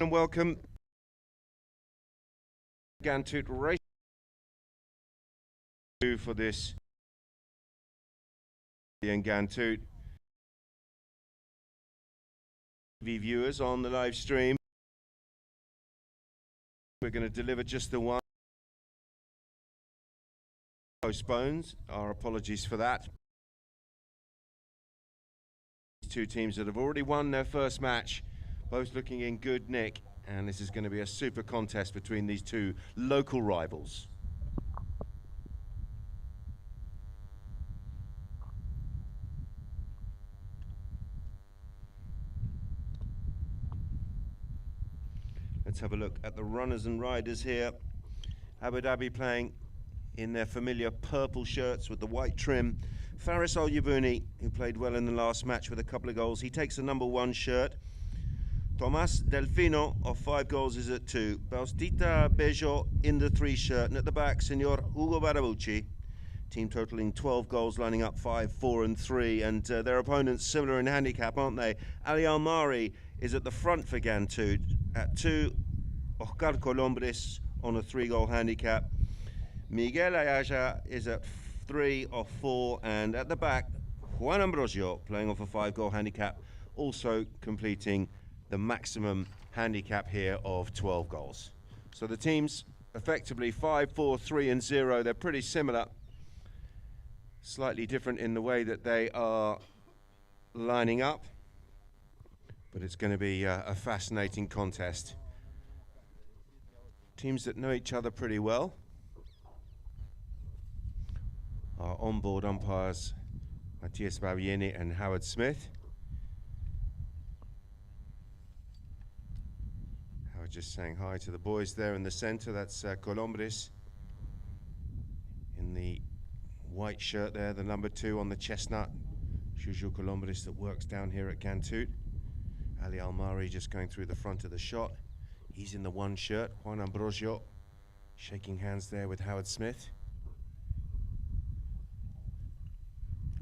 And welcome Ghantoot race for this in Ghantoot TV viewers on the live stream. We're going to deliver just the one. Postpones. Our apologies for that. Two teams that have already won their first match, both looking in good nick, and this is going to be a super contest between these two local rivals. Let's have a look at the runners and riders here. Abu Dhabi playing in their familiar purple shirts with the white trim. Faris Al-Yabuni, who played well in the last match with a couple of goals, he takes the number 1 shirt. Tomas Delfino of 5 goals is at 2. Bautista Bejo in the 3 shirt. And at the back, Senor Hugo Barabucci. Team totaling 12 goals, lining up 5, 4 and 3. And their opponents similar in handicap, aren't they? Ali Almari is at the front for Ghantoot at 2. Oscar Colombres on a 3-goal handicap. Miguel Ayaja is at 3 or 4. And at the back, Juan Ambrosio playing off a 5-goal handicap, also completing the maximum handicap here of 12 goals. So the teams effectively 5, 4, 3 and 0. They're pretty similar. Slightly different in the way that they are lining up. But it's going to be a fascinating contest. Teams that know each other pretty well. Our onboard umpires, Matthias Babieni and Howard Smith. Howard just saying hi to the boys there in the centre. That's Colombres in the white shirt there, the number 2 on the chestnut. Juju Colombres that works down here at Ghantoot. Ali Almari just going through the front of the shot. He's in the 1 shirt. Juan Ambrosio shaking hands there with Howard Smith.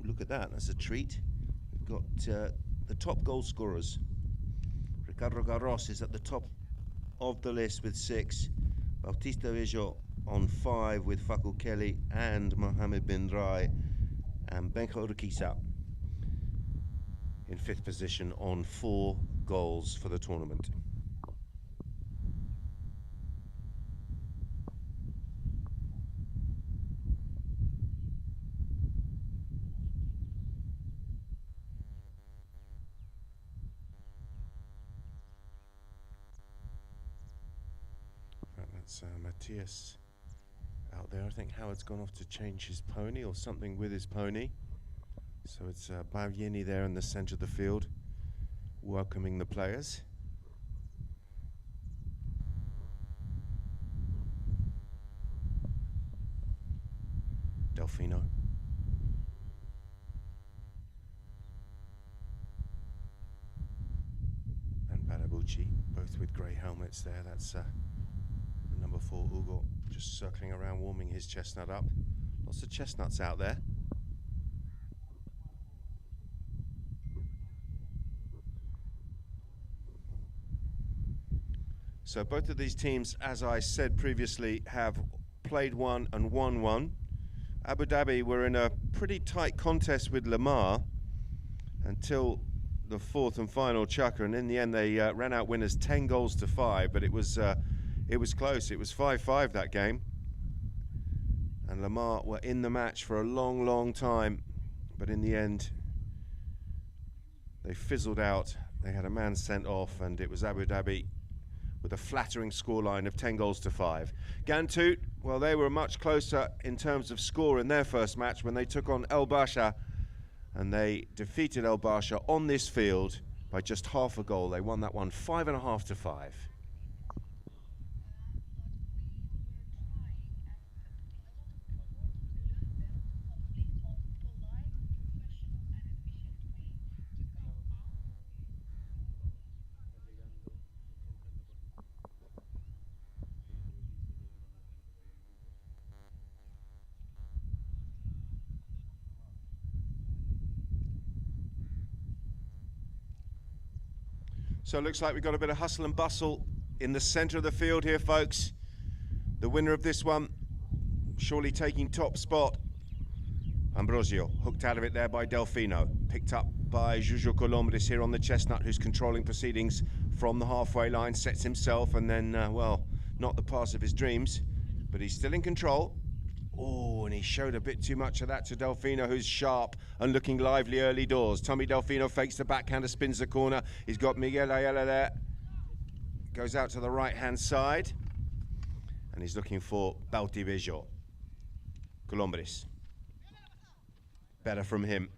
Look at that, that's a treat. We've got the top goal scorers. Ricardo Garros is at the top of the list with 6. Bautista Bejo on 5 with Fakul Kelly and Mohamed Bin Rai. And Benjo Urquiza in 5th position on 4 goals for the tournament. That's Matthias out there. I think Howard's gone off to change his pony or something with his pony. So it's Babieni there in the centre of the field, welcoming the players. Delfino. And Barabucci, both with grey helmets there. That's number 4, Hugo, just circling around, warming his chestnut up. Lots of chestnuts out there. So both of these teams, as I said previously, have played one and won one. Abu Dhabi were in a pretty tight contest with Lamar until the 4th and final chukker, and in the end they ran out winners 10 goals to 5, but it was close. It was 5-5 that game. And Lamar were in the match for a long, long time, but in the end they fizzled out. They had a man sent off, and it was Abu Dhabi with a flattering scoreline of 10 goals to 5. Ghantoot, well, they were much closer in terms of score in their first match when they took on El Basha, and they defeated El Basha on this field by just half a goal. They won that one 5.5 to 5. So it looks like we've got a bit of hustle and bustle in the center of the field here, folks. The winner of this one, surely taking top spot. Ambrosio, hooked out of it there by Delfino. Picked up by Juju Colombres here on the chestnut, who's controlling proceedings from the halfway line. Sets himself and then, well, not the pass of his dreams, but he's still in control. Oh, and he showed a bit too much of that to Delfino, who's sharp and looking lively early doors. Tommy Delfino fakes the backhander, spins the corner. He's got Miguel Ayala there. Goes out to the right-hand side. And he's looking for Bautibejo. Colombres. Better from him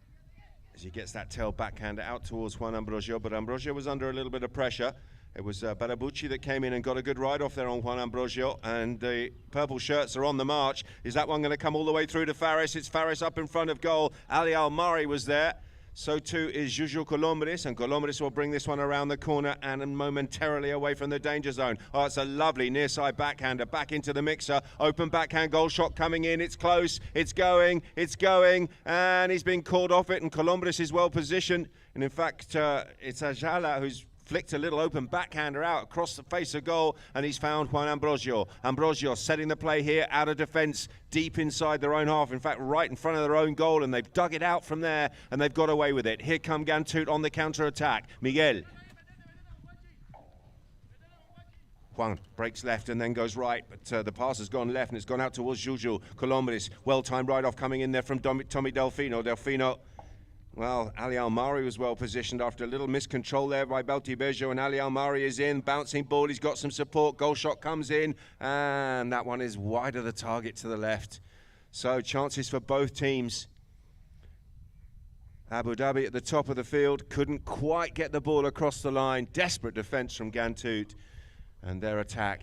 as he gets that tail backhander out towards Juan Ambrosio. But Ambrosio was under a little bit of pressure. It was Barabucci that came in and got a good ride off there on Juan Ambrosio, and the purple shirts are on the march. Is that one going to come all the way through to Faris? It's Faris up in front of goal. Ali Almari was there. So too is Juju Colombres, and Colombres will bring this one around the corner and momentarily away from the danger zone. Oh, it's a lovely near side backhander back into the mixer. Open backhand goal shot coming in. It's close. It's going, and he's been called off it, and Colombres is well positioned. And in fact, it's Ajala who's flicked a little open backhander out across the face of goal, and he's found Juan Ambrosio. Ambrosio setting the play here out of defence, deep inside their own half, in fact right in front of their own goal, and they've dug it out from there and they've got away with it. Here come Ghantoot on the counter-attack. Miguel. Juan breaks left and then goes right, but the pass has gone left and it's gone out towards Juju Colombres. Well-timed ride-off coming in there from Tommy Delfino. Delfino, well, Ali Almari was well positioned after a little miscontrol there by Bautibejo, and Ali Almari is in, bouncing ball, he's got some support, goal shot comes in, and that one is wide of the target to the left. So chances for both teams. Abu Dhabi at the top of the field, couldn't quite get the ball across the line. Desperate defence from Ghantoot, and their attack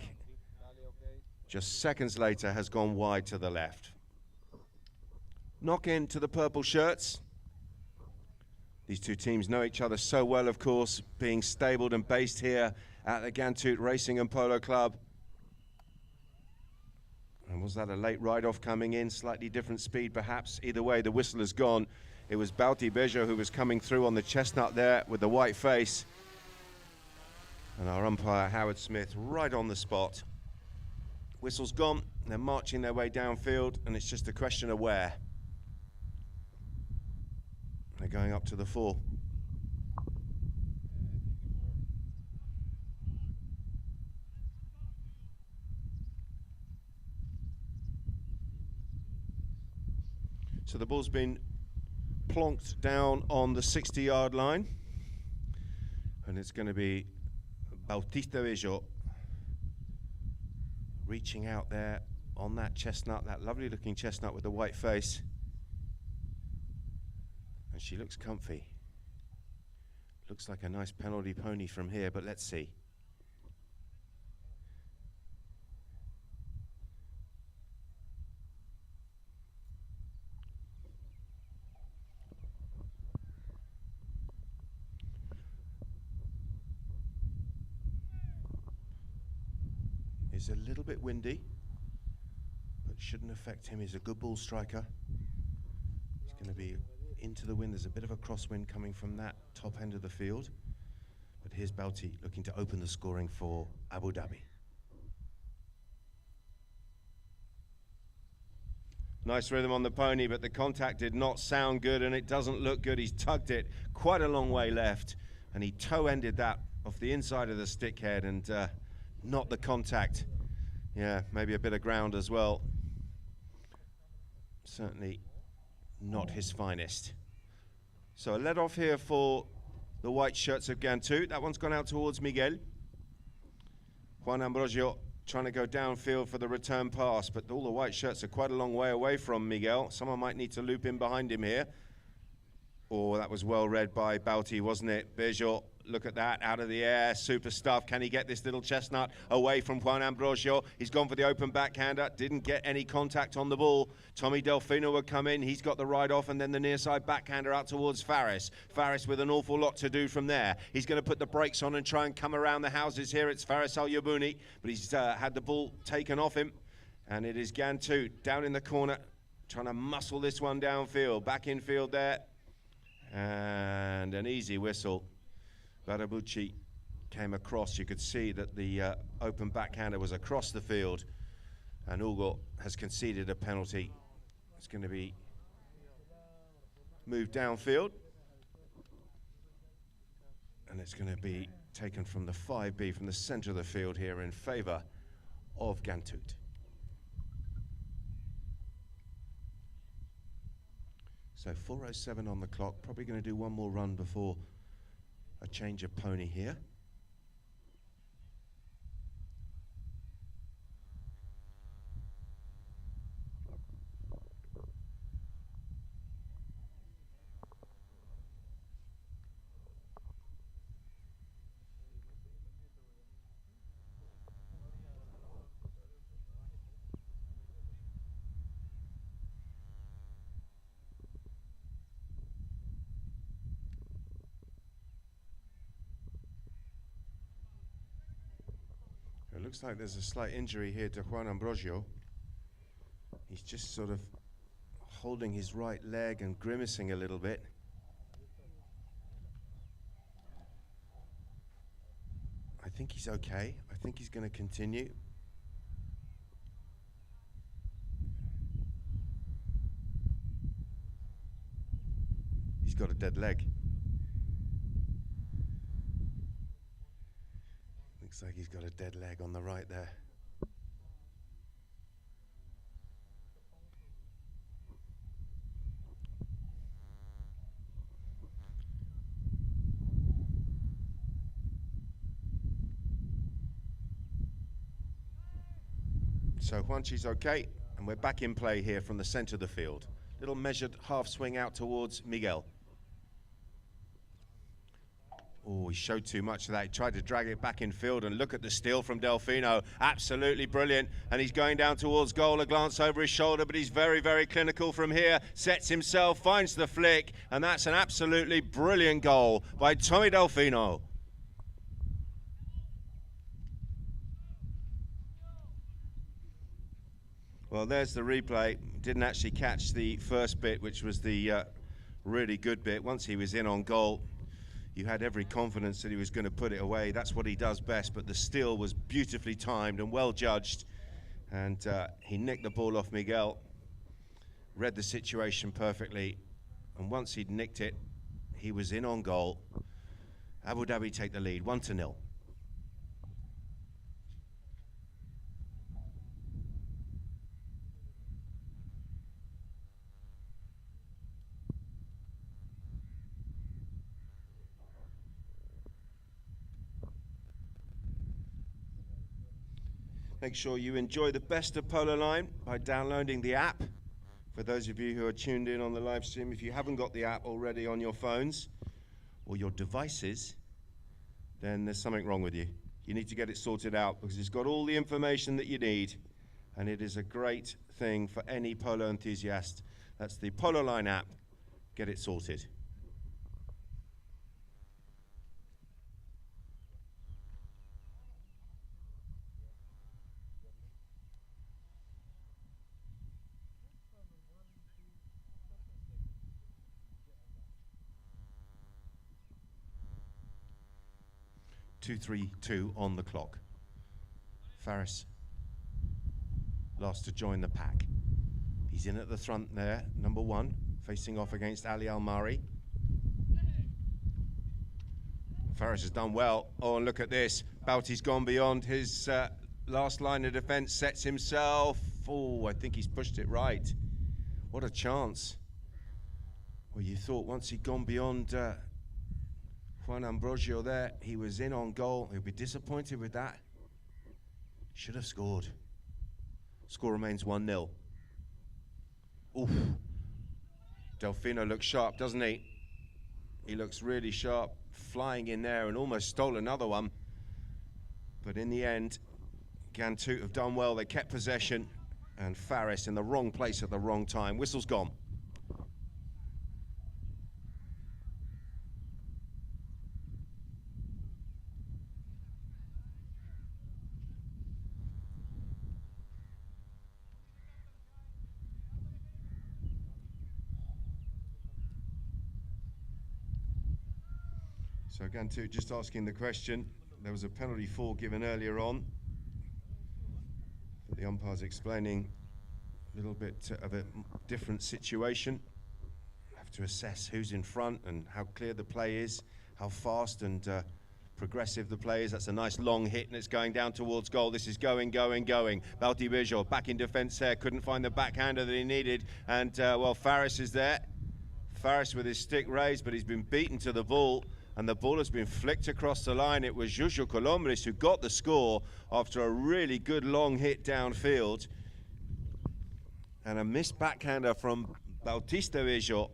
just seconds later has gone wide to the left. Knock in to the purple shirts. These two teams know each other so well, of course, being stabled and based here at the Ghantoot Racing and Polo Club. And was that a late ride-off coming in? Slightly different speed, perhaps. Either way, the whistle has gone. It was Bautibejo who was coming through on the chestnut there with the white face. And our umpire, Howard Smith, right on the spot. Whistle's gone. They're marching their way downfield, and it's just a question of where. They're going up to the 4. So the ball's been plonked down on the 60-yard line, and it's going to be Bautibejo reaching out there on that chestnut, that lovely looking chestnut with the white face. And she looks comfy. Looks like a nice penalty pony from here, but let's see. It's a little bit windy, but shouldn't affect him. He's a good ball striker. He's going to be into the wind. There's a bit of a crosswind coming from that top end of the field. But here's Bauti looking to open the scoring for Abu Dhabi. Nice rhythm on the pony, but the contact did not sound good, and it doesn't look good. He's tugged it quite a long way left, and he toe-ended that off the inside of the stick head, and not the contact. Yeah, maybe a bit of ground as well. Certainly not his finest. So a let off here for the white shirts of Ghantoot. That one's gone out towards Miguel. Juan Ambrosio trying to go downfield for the return pass, but all the white shirts are quite a long way away from Miguel. Someone might need to loop in behind him here. Oh, that was well read by Bauti, wasn't it? Bejo, look at that, out of the air, super stuff. Can he get this little chestnut away from Juan Ambrosio? He's gone for the open backhander, didn't get any contact on the ball. Tommy Delfino would come in, he's got the ride off, and then the near side backhander out towards Faris. Faris with an awful lot to do from there. He's going to put the brakes on and try and come around the houses here. It's Faris Al-Yabouni, but he's had the ball taken off him, and it is Ghantoot down in the corner, trying to muscle this one downfield. Back infield there. And an easy whistle. Barabucci came across, you could see that the open backhander was across the field, and Ugo has conceded a penalty. It's going to be moved downfield, and it's going to be taken from the 5B, from the center of the field here, in favor of Ghantoot. So 4:07 on the clock, probably going to do one more run before a change of pony here. It looks like there's a slight injury here to Juan Ambrosio. He's just sort of holding his right leg and grimacing a little bit. I think he's okay. I think he's going to continue. He's got a dead leg. Looks like he's got a dead leg on the right there. So Juanchi's okay, and we're back in play here from the center of the field. Little measured half swing out towards Miguel. Oh, he showed too much of that. He tried to drag it back in field, and look at the steal from Delfino. Absolutely brilliant. And he's going down towards goal, a glance over his shoulder, but he's very, very clinical from here. Sets himself, finds the flick, and that's an absolutely brilliant goal by Tommy Delfino. Well, there's the replay. Didn't actually catch the first bit, which was the really good bit. Once he was in on goal, you had every confidence that he was going to put it away. That's what he does best, but the steal was beautifully timed and well judged, and he nicked the ball off Miguel, read the situation perfectly, and once he'd nicked it, he was in on goal. Abu Dhabi take the lead, 1-0. Make sure you enjoy the best of Polo Line by downloading the app. For those of you who are tuned in on the live stream, if you haven't got the app already on your phones or your devices, then there's something wrong with you. You need to get it sorted out, because it's got all the information that you need, and it is a great thing for any polo enthusiast. That's the Polo Line app. Get it sorted. .232 on the clock. Faris last to join the pack. He's in at the front there, number 1, facing off against Ali Almari. Faris has done well. Oh, and look at this. Bouti's gone beyond his last line of defense, sets himself. Oh, I think he's pushed it right. What a chance. Well, you thought once he'd gone beyond Juan Ambrosio there, he was in on goal. He'll be disappointed with that. Should have scored. Score remains 1-0. Oof. Delfino looks sharp, doesn't he? He looks really sharp, flying in there and almost stole another one. But in the end, Ghantoot have done well. They kept possession, and Faris in the wrong place at the wrong time. Whistle's gone. So Ghantoot just asking the question. there was a penalty fall given earlier on. But the umpire's explaining a little bit of a different situation. Have to assess who's in front and how clear the play is, how fast and progressive the play is. That's a nice long hit, and it's going down towards goal. This is going. Balti back in defence there, couldn't find the backhander that he needed, and well, Faris is there. Faris with his stick raised, but he's been beaten to the ball, and the ball has been flicked across the line. It was Juju Colombres who got the score after a really good long hit downfield. And a missed backhander from Bautista Vijo.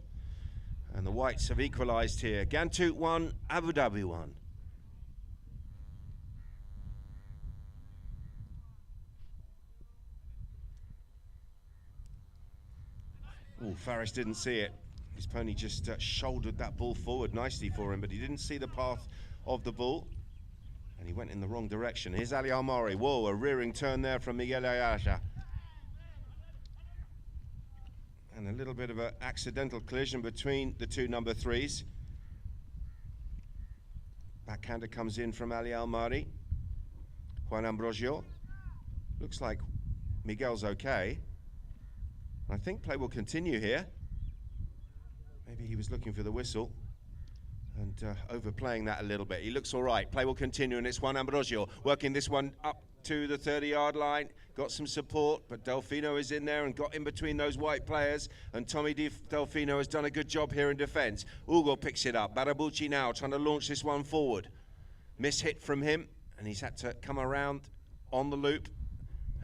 And the Whites have equalised here. Ghantoot 1, Abu Dhabi 1. Oh, Faris didn't see it. His pony just shouldered that ball forward nicely for him, but he didn't see the path of the ball, and he went in the wrong direction. Here's Ali Almari. Whoa, a rearing turn there from Miguel Ayala. And a little bit of an accidental collision between the two number 3s. Backhander comes in from Ali Almari. Juan Ambrosio. Looks like Miguel's okay. I think play will continue here. Maybe he was looking for the whistle and overplaying that a little bit. He looks all right. Play will continue, and it's Juan Ambrosio working this one up to the 30-yard line. Got some support, but Delfino is in there and got in between those white players, and Tommy Delfino has done a good job here in defence. Ugo picks it up. Barabucci now trying to launch this one forward. Miss hit from him, and he's had to come around on the loop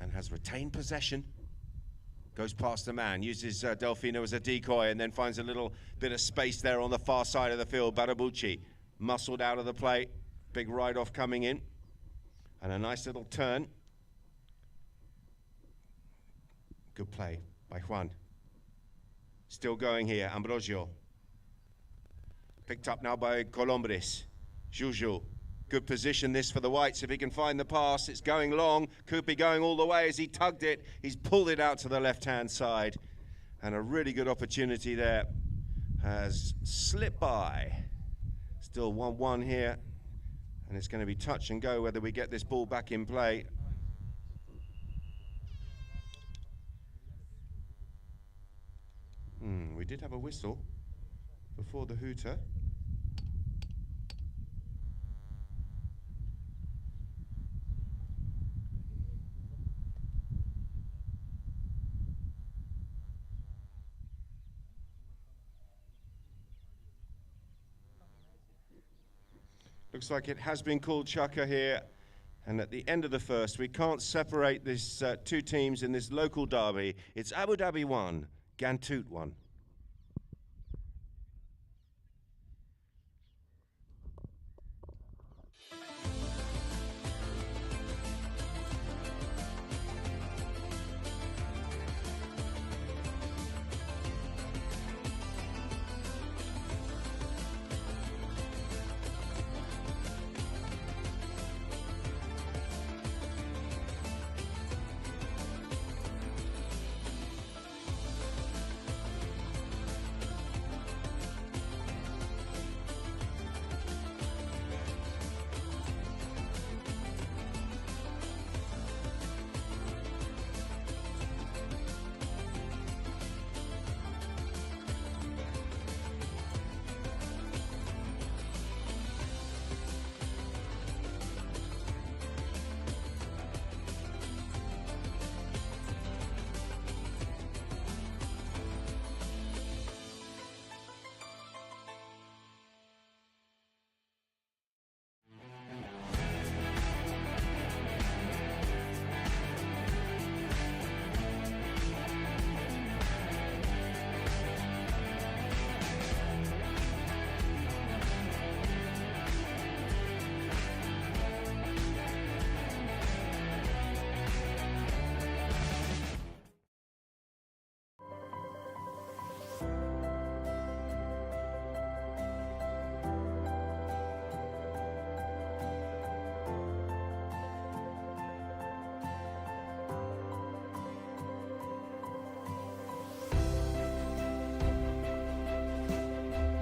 and has retained possession. Goes past the man, uses Delfino as a decoy, and then finds a little bit of space there on the far side of the field. Barabucci muscled out of the play. Big ride-off coming in. And a nice little turn. Good play by Juan. Still going here, Ambrosio. Picked up now by Colombres. Juju. Good position this for the Whites. If he can find the pass, it's going long. Could be going all the way as he tugged it. He's pulled it out to the left-hand side. And a really good opportunity there has slipped by. Still 1-1 here. And it's going to be touch and go whether we get this ball back in play. We did have a whistle before the hooter. Looks like it has been called Chaka here, and at the end of the first, we can't separate these two teams in this local derby. It's Abu Dhabi 1, Ghantoot 1.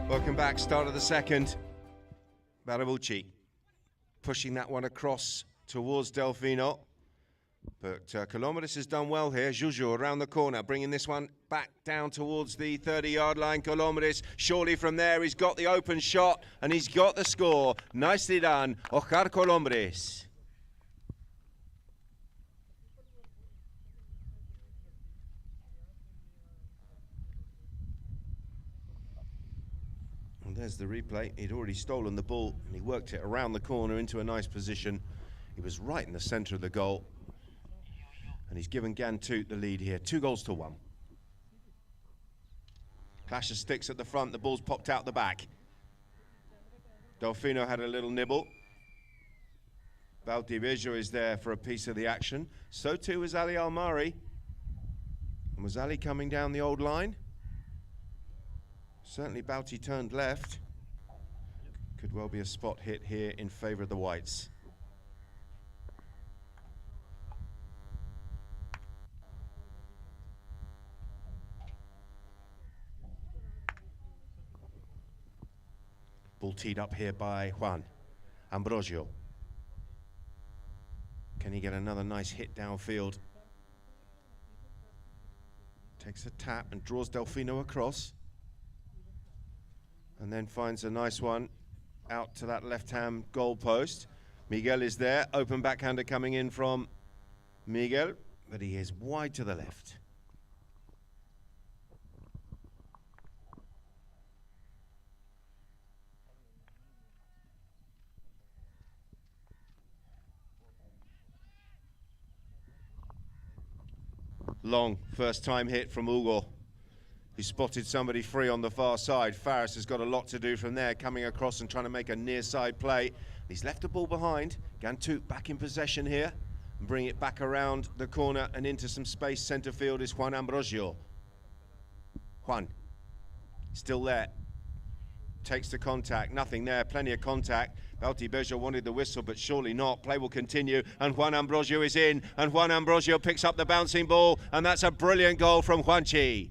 Welcome back, start of the second. Barabucci pushing that one across towards Delfino. But Colombres has done well here. Juju around the corner, bringing this one back down towards the 30-yard line. Colombres, surely from there, he's got the open shot and he's got the score. Nicely done, Ojar Colombres. And there's the replay. He'd already stolen the ball and he worked it around the corner into a nice position. He was right in the centre of the goal. And he's given Ghantoot the lead here, 2-1. Clash of sticks at the front, the ball's popped out the back. Delfino had a little nibble. Valdivieso is there for a piece of the action. So too is Ali Almari. And was Ali coming down the old line? Certainly Bauti turned left. Could well be a spot hit here in favour of the Whites. Ball teed up here by Juan Ambrosio. Can he get another nice hit downfield? Takes a tap and draws Delfino across. And then finds a nice one out to that left-hand goal post. Miguel is there, open backhander coming in from Miguel, but he is wide to the left. Long first time hit from Hugo, who spotted somebody free on the far side. Faris has got a lot to do from there, coming across and trying to make a near side play. He's left the ball behind. Ghantoot back in possession here and bring it back around the corner and into some space. Centre field is Juan Ambrosio. Juan, still there. Takes the contact, nothing there, plenty of contact. Valdivieso wanted the whistle, but surely not. Play will continue, and Juan Ambrosio is in, and Juan Ambrosio picks up the bouncing ball, and that's a brilliant goal from Juanchi.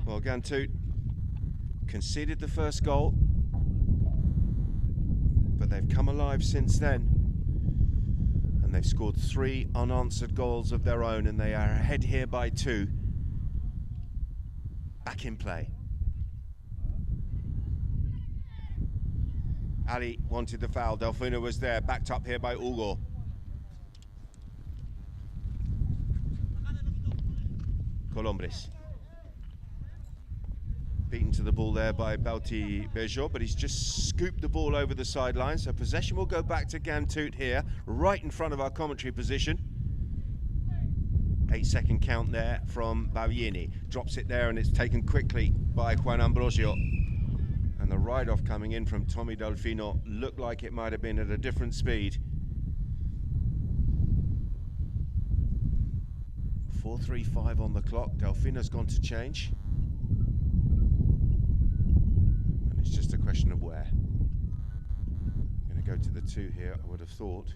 Well, Ghantoot conceded the first goal, but they've come alive since then. And they've scored 3 unanswered goals of their own, and they are ahead here by 2. Back in play. Ali wanted the foul. Delfino was there, backed up here by Hugo. Colombres. Beaten to the ball there by Valdivieso, but he's just scooped the ball over the sideline. So possession will go back to Ghantoot here, right in front of our commentary position. 8-second count there from Bavieni. Drops it there and it's taken quickly by Juan Ambrosio. And the ride-off coming in from Tommy Delfino looked like it might have been at a different speed. 4:35 on the clock. Delfino's gone to change. It's just a question of where. I'm going to go to the 2 here, I would have thought.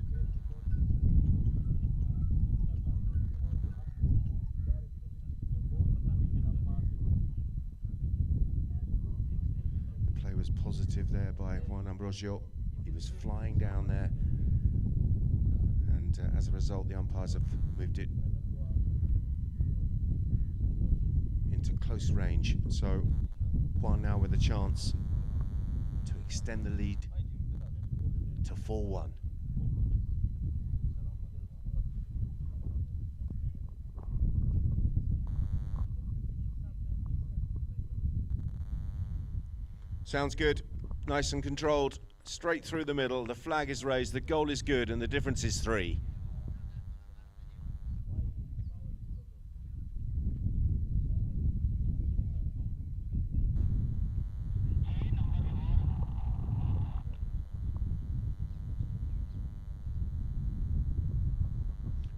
The play was positive there by Juan Ambrosio. He was flying down there. And as a result, the umpires have moved it into close range. So Juan now with a chance to extend the lead to 4-1. Sounds good, nice and controlled, straight through the middle. The flag is raised, the goal is good, and the difference is 3.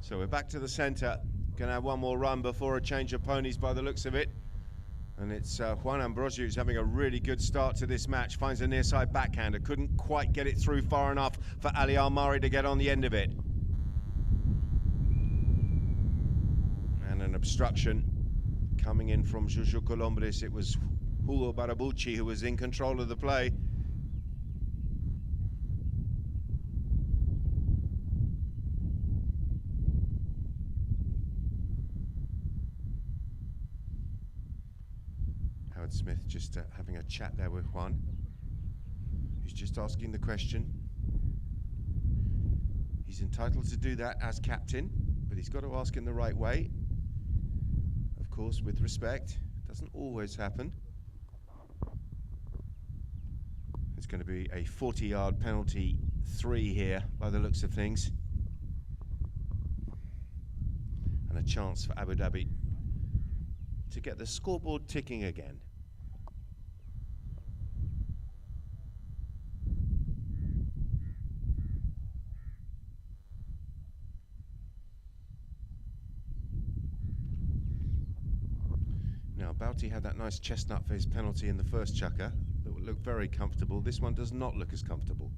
So we're back to the centre. Going to have one more run before a change of ponies by the looks of it. And it's Juan Ambrosio who's having a really good start to this match. Finds a near side backhander. Couldn't quite get it through far enough for Ali Almari to get on the end of it. obstruction coming in from Juju Colombres. It was Hugo Barabucci who was in control of the play. Howard Smith just having a chat there with Juan, who's just asking the question. He's entitled to do that as captain, but he's got to ask in the right way. Of course, with respect. Doesn't always happen. It's going to be a 40-yard penalty 3 here, by the looks of things. And a chance for Abu Dhabi to get the scoreboard ticking again. Now, Bouty had that nice chestnut for his penalty in the first chukker that would look very comfortable. This one does not look as comfortable.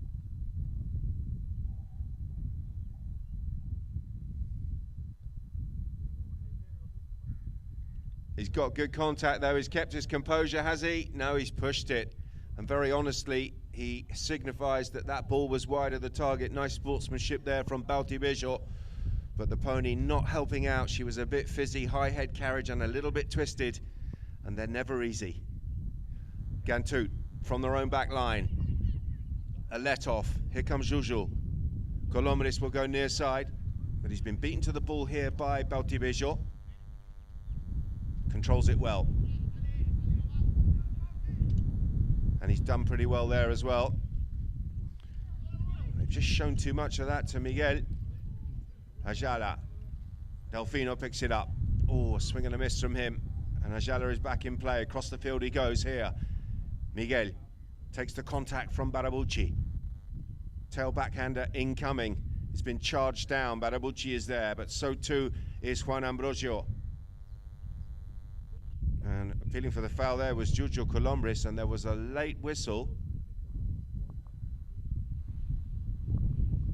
He's got good contact though. He's kept his composure, has he? No, he's pushed it. And very honestly, he signifies that that ball was wide of the target. Nice sportsmanship there from Bouty Bejo. But the pony not helping out. She was a bit fizzy, high head carriage and a little bit twisted. And they're never easy. Ghantoot from their own back line. A let off. Here comes Juju. Colombres will go near side. But he's been beaten to the ball here by Bouty Bejo. Controls it well. And he's done pretty well there as well. They've just shown too much of that to Miguel. Ajala. Delfino picks it up. Oh, a swing and a miss from him. And Ajala is back in play. Across the field he goes here. Miguel takes the contact from Barabucci. Tail backhander incoming. It's been charged down. Barabucci is there, but so too is Juan Ambrosio. And appealing for the foul there was Juju Colombres, and there was a late whistle.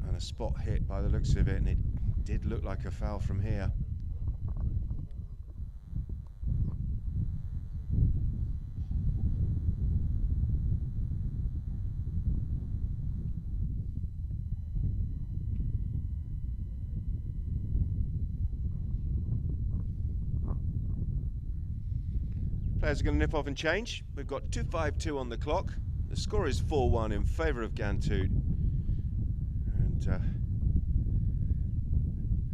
And a spot hit by the looks of it, and it did look like a foul from here. Players are going to nip off and change. We've got 2:52 on the clock. The score is 4-1 in favour of Ghantoot. And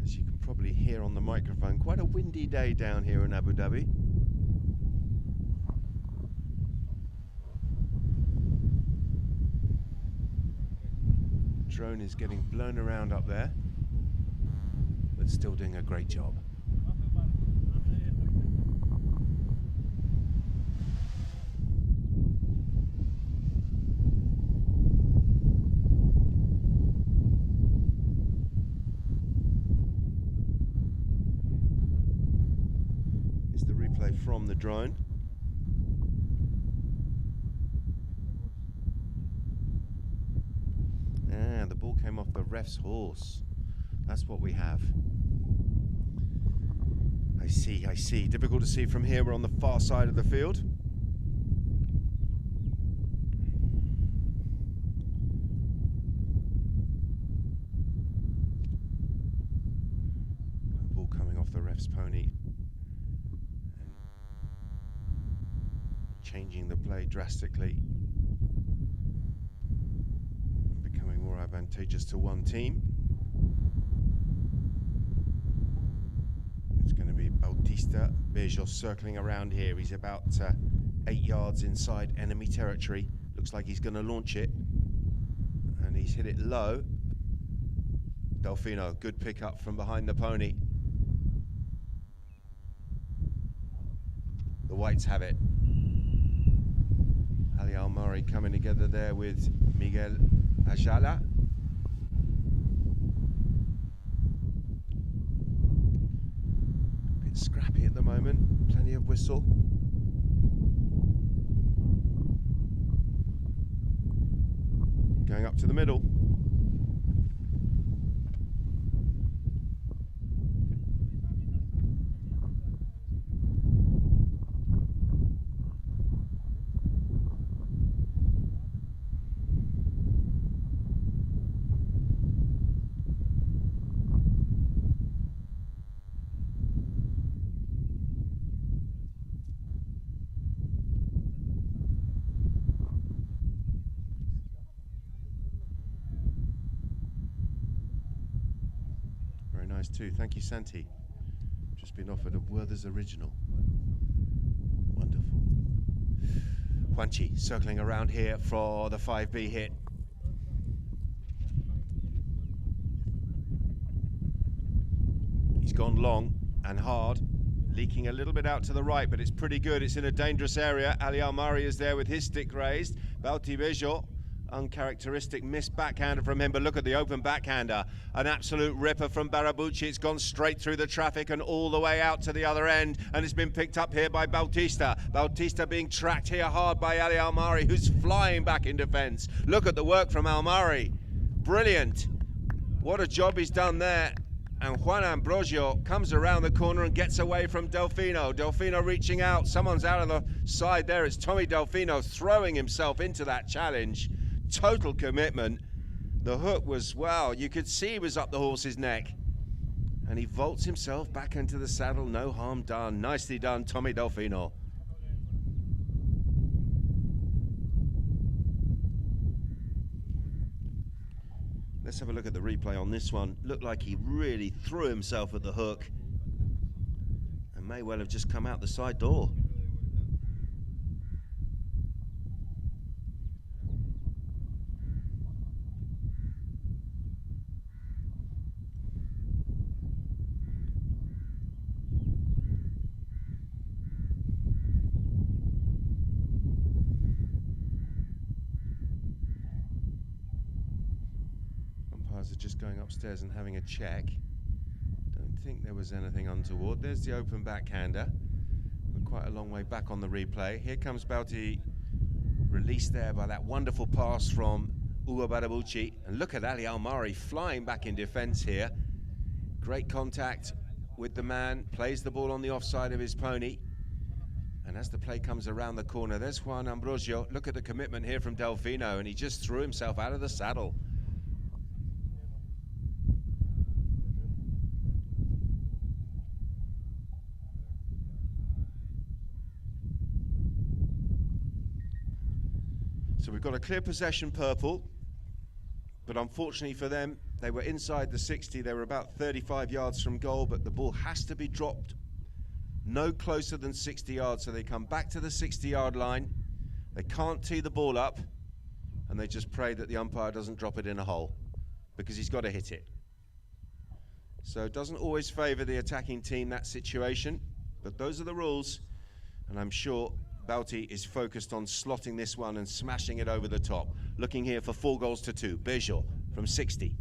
as you can probably hear on the microphone, quite a windy day down here in Abu Dhabi. The drone is getting blown around up there, but still doing a great job. From the drone. And the ball came off the ref's horse. That's what we have. I see. Difficult to see from here. We're on the far side of the field. The ball coming off the ref's pony. Changing the play drastically, becoming more advantageous to one team. It's going to be Bautista Bejo circling around here. He's about 8 yards inside enemy territory. Looks like he's going to launch it, and he's hit it low. Delfino, good pickup from behind the pony. The whites have it. Ali Al-Mari coming together there with Miguel Ajala. A bit scrappy at the moment, plenty of whistle. Going up to the middle. nice too. Thank you, Santi. Just been offered a Werther's original. Wonderful. Juanchi circling around here for the 5B hit. He's gone long and hard, leaking a little bit out to the right, but it's pretty good. It's in a dangerous area. Ali Almari is there with his stick raised. Bautivejo, uncharacteristic missed backhander from him, but look at the open backhander. An absolute ripper from Barabucci. It's gone straight through the traffic and all the way out to the other end, and it's been picked up here by Bautista. Bautista being tracked here hard by Ali Almari, who's flying back in defence. Look at the work from Almari. Brilliant. What a job he's done there. And Juan Ambrosio comes around the corner and gets away from Delfino. Delfino reaching out. Someone's out of the side there. It's Tommy Delfino throwing himself into that challenge. Total commitment. The hook was, wow, you could see he was up the horse's neck. And he vaults himself back into the saddle. No harm done. Nicely done, Tommy Delfino. Let's have a look at the replay on this one. Looked like he really threw himself at the hook and may well have just come out the side door. Are just going upstairs and having a check. Don't think there was anything untoward. There's the open backhander. We're quite a long way back on the replay. Here comes Bauti, released there by that wonderful pass from Ugo Barabucci. And look at Ali Almari flying back in defence here. Great contact with the man, plays the ball on the offside of his pony. And as the play comes around the corner, there's Juan Ambrosio. Look at the commitment here from Delfino, and he just threw himself out of the saddle. So we've got a clear possession purple, but unfortunately for them, they were inside the 60. They were about 35 yards from goal, but the ball has to be dropped no closer than 60 yards. So they come back to the 60-yard line. They can't tee the ball up, and they just pray that the umpire doesn't drop it in a hole, because he's got to hit it. So it doesn't always favour the attacking team, that situation, but those are the rules, and I'm sure Bauti is focused on slotting this one and smashing it over the top. Looking here for 4-2. Bejo from 60.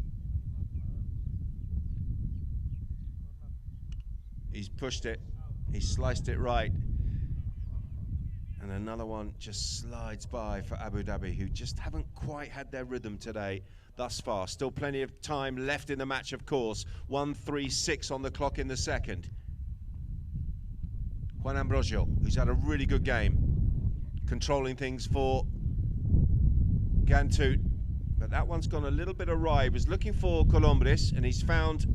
He's pushed it. He's sliced it right. And another one just slides by for Abu Dhabi, who just haven't quite had their rhythm today thus far. Still plenty of time left in the match, of course. 1:36 on the clock in the second. Juan Ambrosio, who's had a really good game, controlling things for Ghantoot, but that one's gone a little bit awry. He was looking for Colombres, and he's found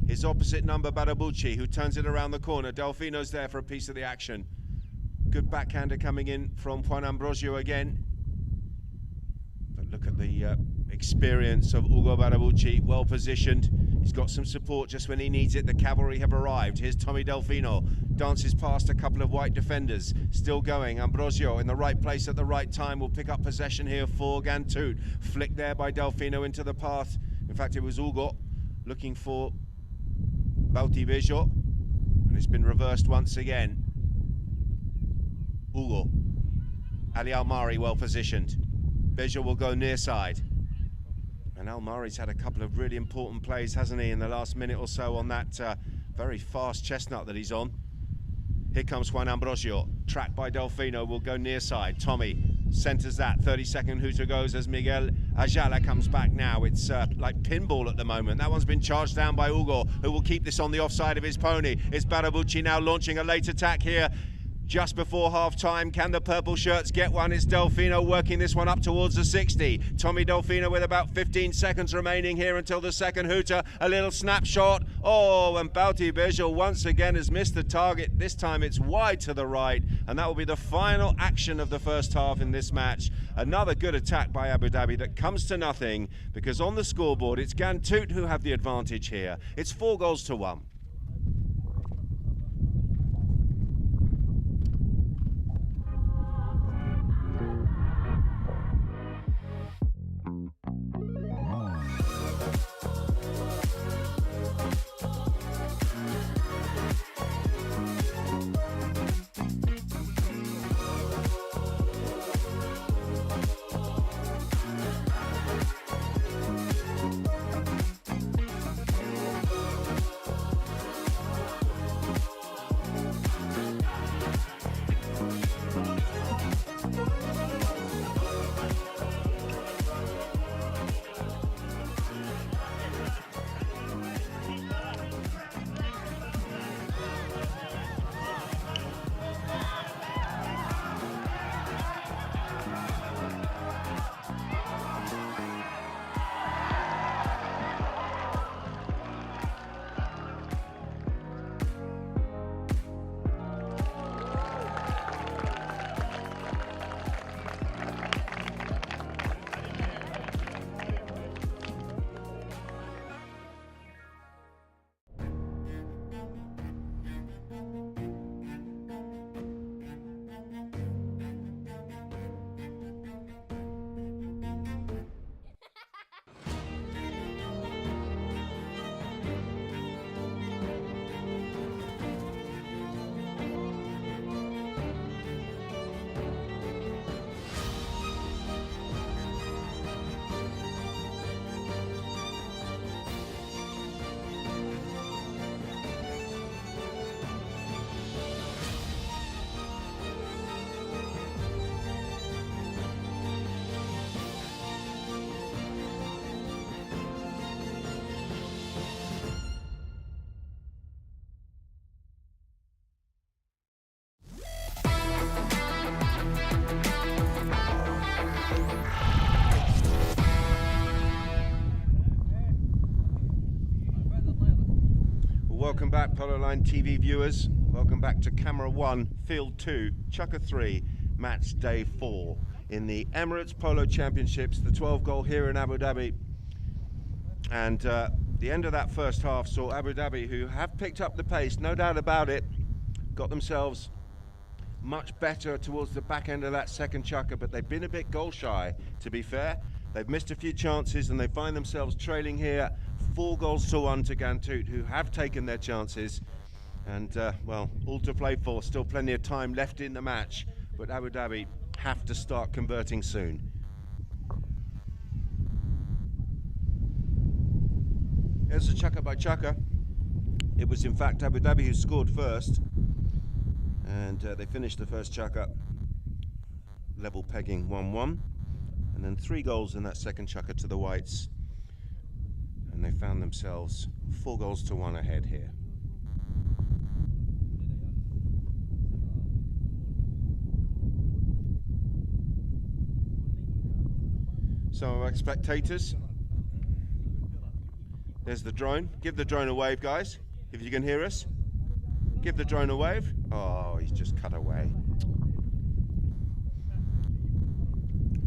his opposite number, Barabucci, who turns it around the corner. Delfino's there for a piece of the action. Good backhander coming in from Juan Ambrosio again. But look at the experience of Ugo Barabucci, well positioned. He's got some support just when he needs it. The cavalry have arrived. Here's Tommy Delfino, dances past a couple of white defenders. Still going, Ambrosio in the right place at the right time will pick up possession here for Ghantoot. Flicked there by Delfino into the path. In fact, it was Ugo looking for Bautivejo, and it's been reversed once again. Ugo, Ali Almari well positioned. Bejo will go near side. And Almari's had a couple of really important plays, hasn't he, in the last minute or so on that very fast chestnut that he's on. Here comes Juan Ambrosio, tracked by Delfino, will go near side. Tommy centres that, 32nd who to goes as Miguel Ayala comes back now. It's like pinball at the moment. That one's been charged down by Ugo, who will keep this on the offside of his pony. It's Barabucci now launching a late attack here. just before half-time. Can the purple shirts get one? It's Delfino working this one up towards the 60. Tommy Delfino with about 15 seconds remaining here until the second hooter. A little snapshot. Oh, and Bauti Bejo once again has missed the target. This time it's wide to the right, and that will be the final action of the first half in this match. Another good attack by Abu Dhabi that comes to nothing, because on the scoreboard it's Ghantoot who have the advantage here. It's 4-1. Welcome back, Polo Line TV viewers. Welcome back to Camera 1, Field 2, Chukka 3, Match Day 4 in the Emirates Polo Championships, the 12-goal here in Abu Dhabi. And the end of that first half saw Abu Dhabi, who have picked up the pace, no doubt about it, got themselves much better towards the back end of that second Chukka, but they've been a bit goal shy, to be fair. They've missed a few chances and they find themselves trailing here 4-1 to Ghantoot, who have taken their chances. And, well, all to play for. Still plenty of time left in the match, but Abu Dhabi have to start converting soon. Here's a Chukka by Chukka. It was, in fact, Abu Dhabi who scored first. And they finished the first Chukka level pegging 1-1. And then 3 goals in that second Chukka to the whites. And they found themselves 4-1 ahead here. Some of our spectators. There's the drone. Give the drone a wave, guys, if you can hear us. Give the drone a wave. Oh, he's just cut away.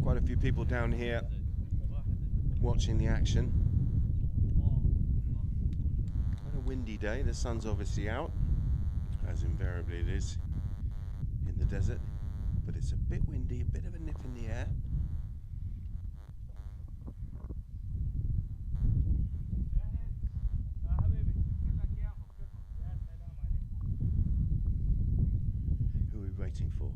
Quite a few people down here watching the action. Quite a windy day. The sun's obviously out, as invariably it is in the desert, but it's a bit windy, a bit of a nip in the air. Who are we waiting for?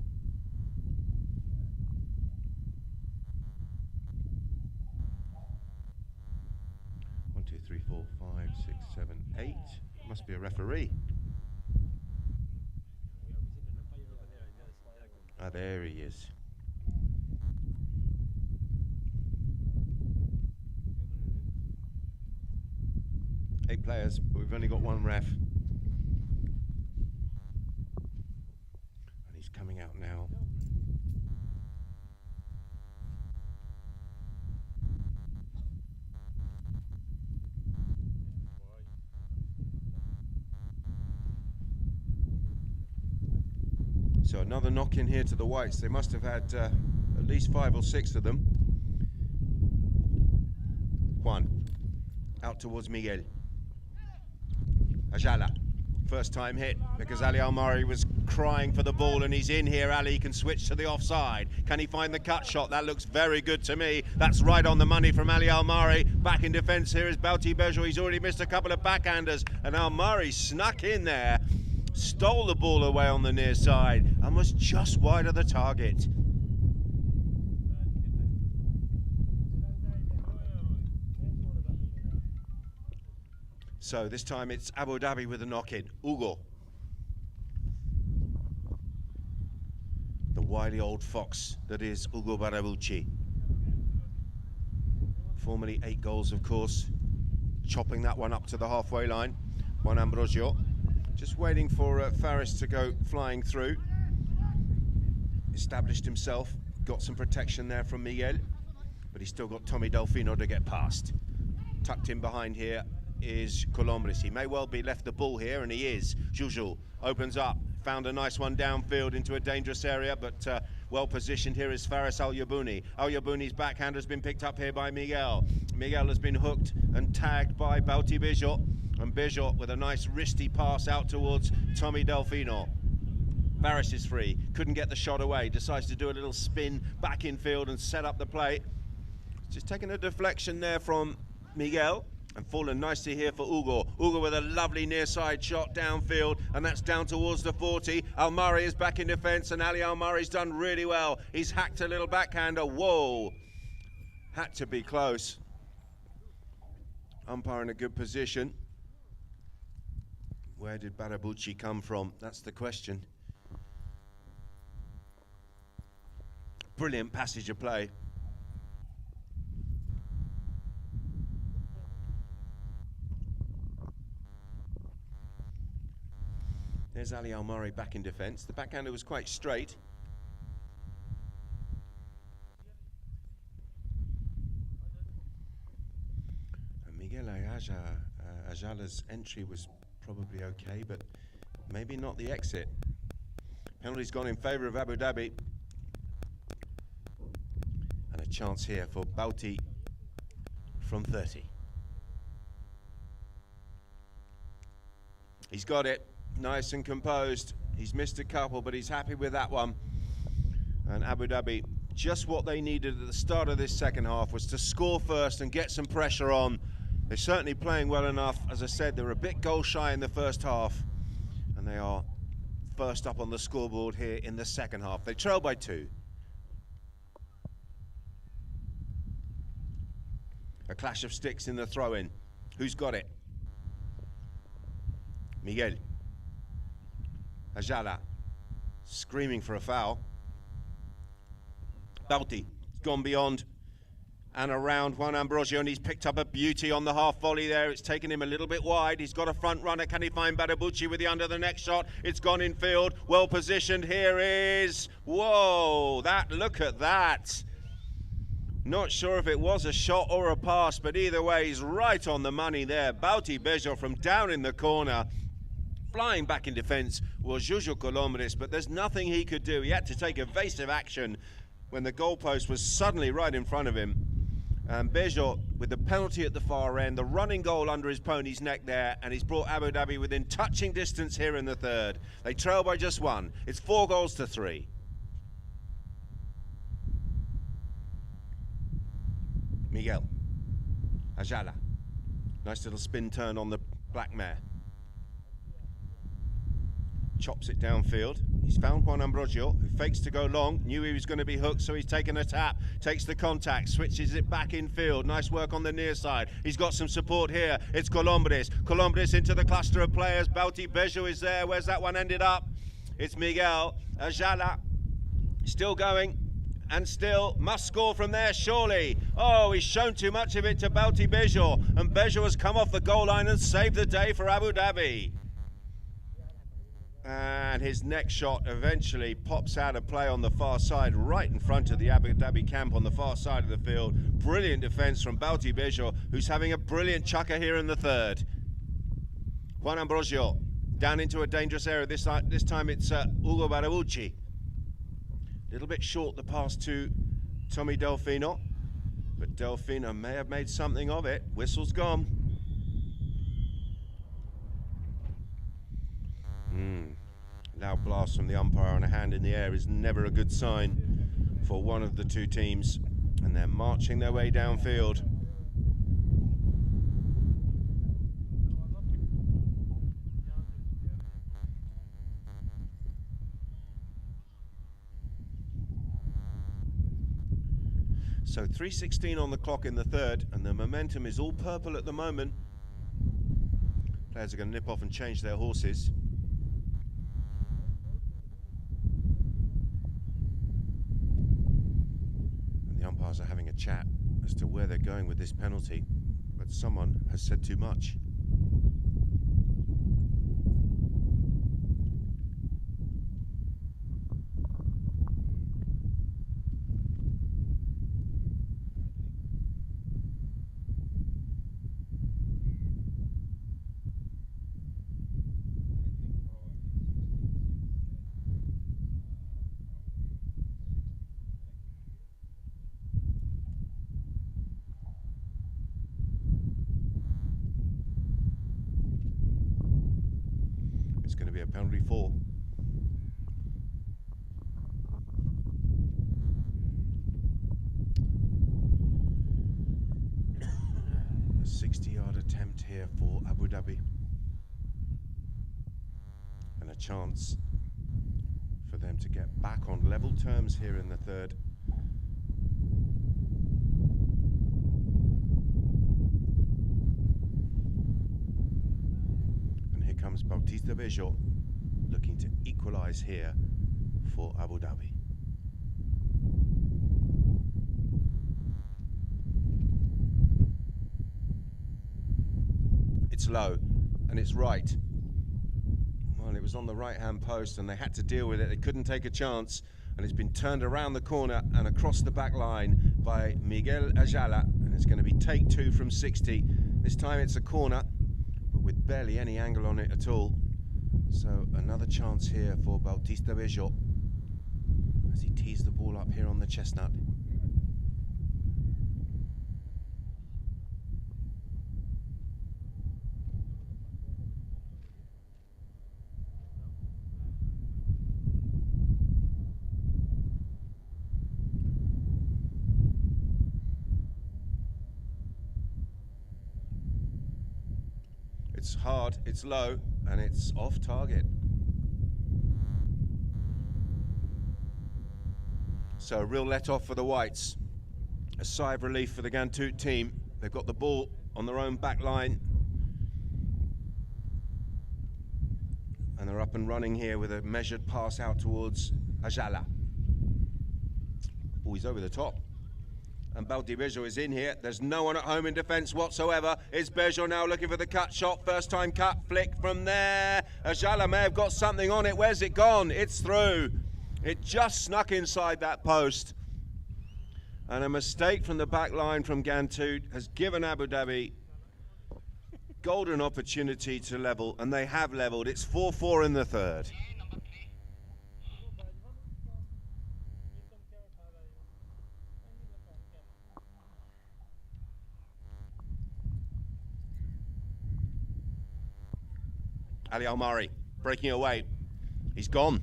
One, two, three, four, 5, 6, 7, 8. Must be a referee. Ah, there he is. Eight players, but we've only got one ref. And he's Who's coming out now? So another knock in here to the whites. They must have had at least 5 or 6 of them. Juan, out towards Miguel. Ajala, first time hit because Ali Almari was crying for the ball and he's in here. Ali can switch to the offside. Can he find the cut shot? That looks very good to me. That's right on the money from Ali Almari. Back in defence here is Bauti Bejo. He's already missed a couple of backhanders and Almari snuck in there. Stole the ball away on the near side and was just wide of the target. So this time it's Abu Dhabi with a knock-in. Ugo. The wily old fox that is Ugo Barabucci. Formerly 8 goals, of course. Chopping that one up to the halfway line. Juan Ambrosio. Just waiting for Faris to go flying through. Established himself, got some protection there from Miguel, but he's still got Tommy Delfino to get past. Tucked in behind here is Colombres. He may well be left the ball here, and he is. Juju opens up, found a nice one downfield into a dangerous area, but well positioned here is Faris Al-Yabouni. Al-Yabouni's backhand has been picked up here by Miguel. Miguel has been hooked and tagged by Bauti Bejo. And Bejo with a nice wristy pass out towards Tommy Delfino. Faris is free, couldn't get the shot away, decides to do a little spin back in field and set up the play. Just taking a deflection there from Miguel and fallen nicely here for Ugo. Ugo with a lovely near side shot downfield, and that's down towards the 40. Almari is back in defence, and Ali Almari's done really well. He's hacked a little backhander. Whoa, had to be close. Umpire in a good position. Where did Barabucci come from? That's the question. Brilliant passage of play. There's Ali Almari back in defence. The backhander was quite straight. And Miguel Ajala's entry was probably okay, but maybe not the exit. Penalty's gone in favour of Abu Dhabi. And a chance here for Bauti from 30. He's got it, nice and composed. He's missed a couple, but he's happy with that one. And Abu Dhabi, just what they needed at the start of this second half was to score first and get some pressure on. They're certainly playing well enough. As I said, they were a bit goal shy in the first half, and they are first up on the scoreboard here in the second half. They trail by 2. A clash of sticks in the throw-in. Who's got it? Miguel. Ajala, screaming for a foul. Bauti, gone beyond and around Juan Ambrosio, and he's picked up a beauty on the half volley there. It's taken him a little bit wide. He's got a front runner. Can he find Barabucci with the under the next shot? It's gone in field. Well positioned. Here is, whoa, look at that. Not sure if it was a shot or a pass, but either way, he's right on the money there. Bauti Bejo from down in the corner. Flying back in defence was Juju Colombres, but there's nothing he could do. He had to take evasive action when the goalpost was suddenly right in front of him. And Bejo with the penalty at the far end, the running goal under his pony's neck there, and he's brought Abu Dhabi within touching distance here in the third. They trail by just 1. It's 4 goals to 3. Miguel. Ajala. Nice little spin turn on the black mare. Chops it downfield. He's found Juan Ambrosio, who fakes to go long, knew he was going to be hooked, so he's taken a tap, takes the contact, switches it back in field. Nice work on the near side. He's got some support here. It's Colombres. Colombres into the cluster of players. Bauti Bejo is there. Where's that one ended up? It's Miguel. Ajala still going and still must score from there, surely. Oh, he's shown too much of it to Bauti Bejo, and Bejo has come off the goal line and saved the day for Abu Dhabi. And his next shot eventually pops out of play on the far side, right in front of the Abu Dhabi camp on the far side of the field. Brilliant defense from Bauti Bejo, who's having a brilliant chucker here in the third. Juan Ambrosio down into a dangerous area. This time it's Ugo Barabucci. A little bit short the pass to Tommy Delfino, but Delfino may have made something of it. Whistle's gone. Loud blast from the umpire on a hand in the air is never a good sign for one of the two teams, and they're marching their way downfield. So 3:16 on the clock in the third, and the momentum is all purple at the moment. Players are going to nip off and change their horses. And the umpires are having a chat as to where they're going with this penalty, but someone has said too much. It's going to be a penalty 4. A 60-yard attempt here for Abu Dhabi. And a chance for them to get back on level terms here in the third. Comes Bautista Bejo looking to equalise here for Abu Dhabi. It's low and it's right. Well, it was on the right-hand post and they had to deal with it. They couldn't take a chance, and it's been turned around the corner and across the back line by Miguel Ayala, and it's going to be take 2 from 60. This time it's a corner, with barely any angle on it at all. So another chance here for Bautista Bejo as he tees the ball up here on the chestnut. It's hard, it's low, and it's off target. So a real let-off for the Whites. A sigh of relief for the Ghantoot team. They've got the ball on their own back line. And they're up and running here with a measured pass out towards Ajala. Oh, he's over the top. And Bauti Bejo is in here. There's no one at home in defence whatsoever. It's Bejo now looking for the cut shot. First time cut, flick from there. Ajala may have got something on it. Where's it gone? It's through. It just snuck inside that post. And a mistake from the back line from Ghantoot has given Abu Dhabi golden opportunity to level, and they have levelled. It's 4-4 in the third. Ali Almari breaking away. He's gone.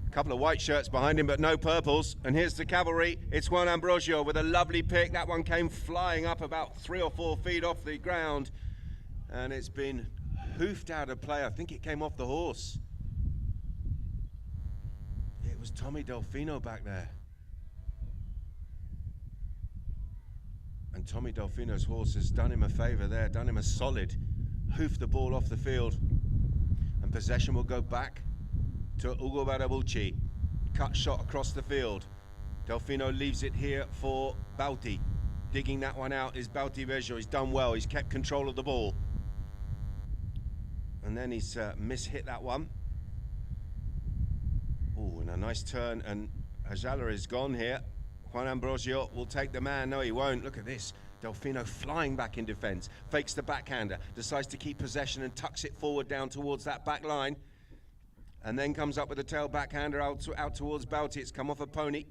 A couple of white shirts behind him, but no purples. And here's the cavalry. It's Juan Ambrosio with a lovely pick. That one came flying up about 3 or 4 feet off the ground. And it's been hoofed out of play. I think it came off the horse. It was Tommy Delfino back there. And Tommy Delfino's horse has done him a favour there, done him a solid. Hoofed the ball off the field. And possession will go back to Ugo Barabucci. Cut shot across the field. Delfino leaves it here for Bauti. Digging that one out is Bauti Bejo. He's done well. He's kept control of the ball. And then he's mishit that one. Nice turn, and Ajala is gone here. Juan Ambrosio will take the man. No, he won't. Look at this. Delfino flying back in defence. Fakes the backhander. Decides to keep possession and tucks it forward down towards that back line. And then comes up with a tail backhander out towards Bauti. It's come off a pony.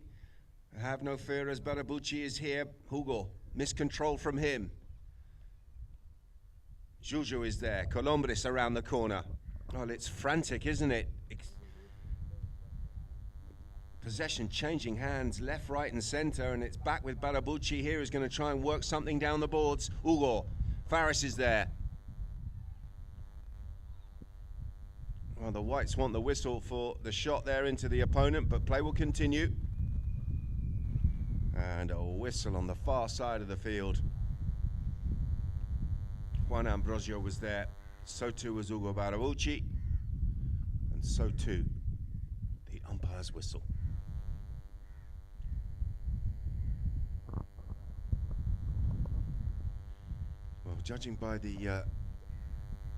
Have no fear as Barabucci is here. Hugo, miscontrol from him. Juju is there. Colombres around the corner. Well, it's frantic, isn't it? Possession changing hands left, right and centre, and it's back with Barabucci here, who's going to try and work something down the boards. Hugo, Faris is there. Well, the Whites want the whistle for the shot there into the opponent, but play will continue. And a whistle on the far side of the field. Juan Ambrosio was there, so too was Hugo Barabucci, and so too the umpire's whistle. Well, judging by the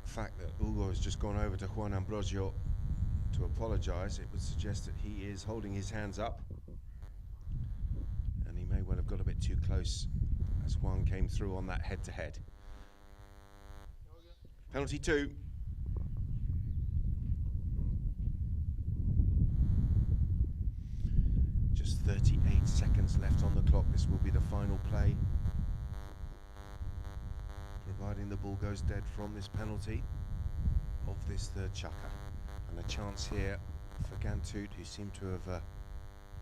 fact that Hugo has just gone over to Juan Ambrosio to apologise, it would suggest that he is holding his hands up, and he may well have got a bit too close as Juan came through on that head-to-head. Penalty 2. Just 38 seconds left on the clock. This will be the final play, providing the ball goes dead from this penalty of this third chukka. And a chance here for Ghantoot, who seem to have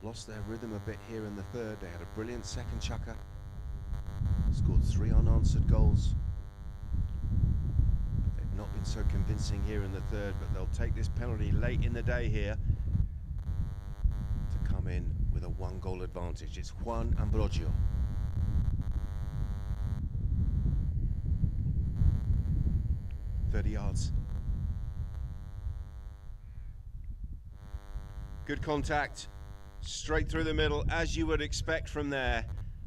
lost their rhythm a bit here in the third. They had a brilliant second chukka, scored 3 unanswered goals. Not been so convincing here in the third, but they'll take this penalty late in the day here to come in with a 1-goal advantage. It's Juan Ambrosio. Yards. Good contact, straight through the middle, as you would expect from there.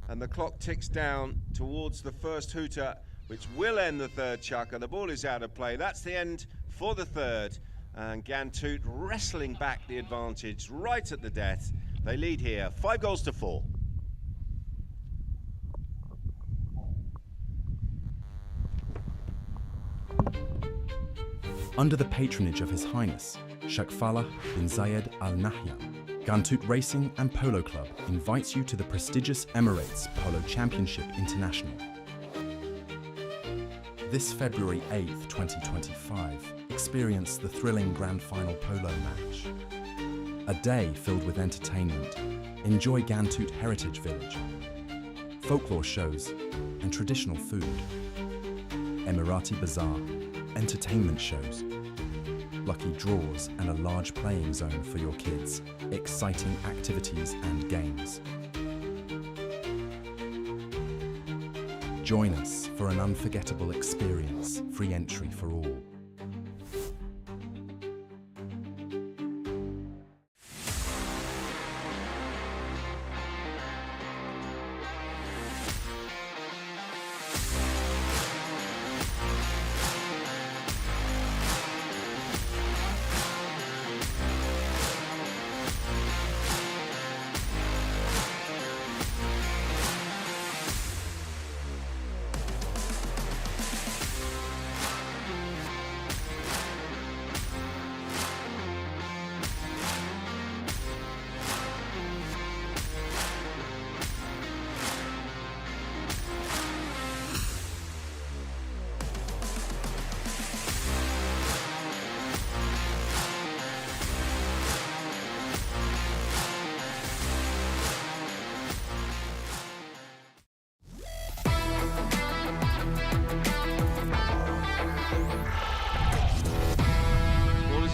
And the clock ticks down towards the first hooter, which will end the third chukka. The ball is out of play. That's the end for the third. And Ghantoot wrestling back the advantage right at the death. They lead here, 5-4. Under the patronage of His Highness, Sheikh Falah bin Zayed Al Nahyan, Ghantoot Racing and Polo Club invites you to the prestigious Emirates Polo Championship International. This February 8th, 2025, experience the thrilling Grand Final Polo match. A day filled with entertainment. Enjoy Ghantoot Heritage Village, folklore shows and traditional food, Emirati Bazaar, entertainment shows, lucky draws and a large playing zone for your kids, exciting activities and games. Join us for an unforgettable experience, free entry for all.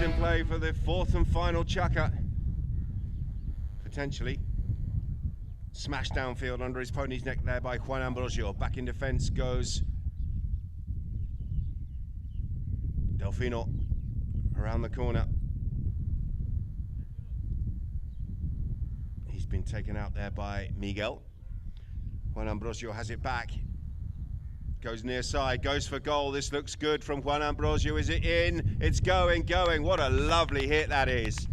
In play for the fourth and final chukka. Potentially smashed downfield under his pony's neck there by Juan Ambrosio. Back in defence goes Delfino around the corner. He's been taken out there by Miguel. Juan Ambrosio has it back. Goes near side, goes for goal. This looks good from Juan Ambrosio. Is it in? It's going. What a lovely hit that is.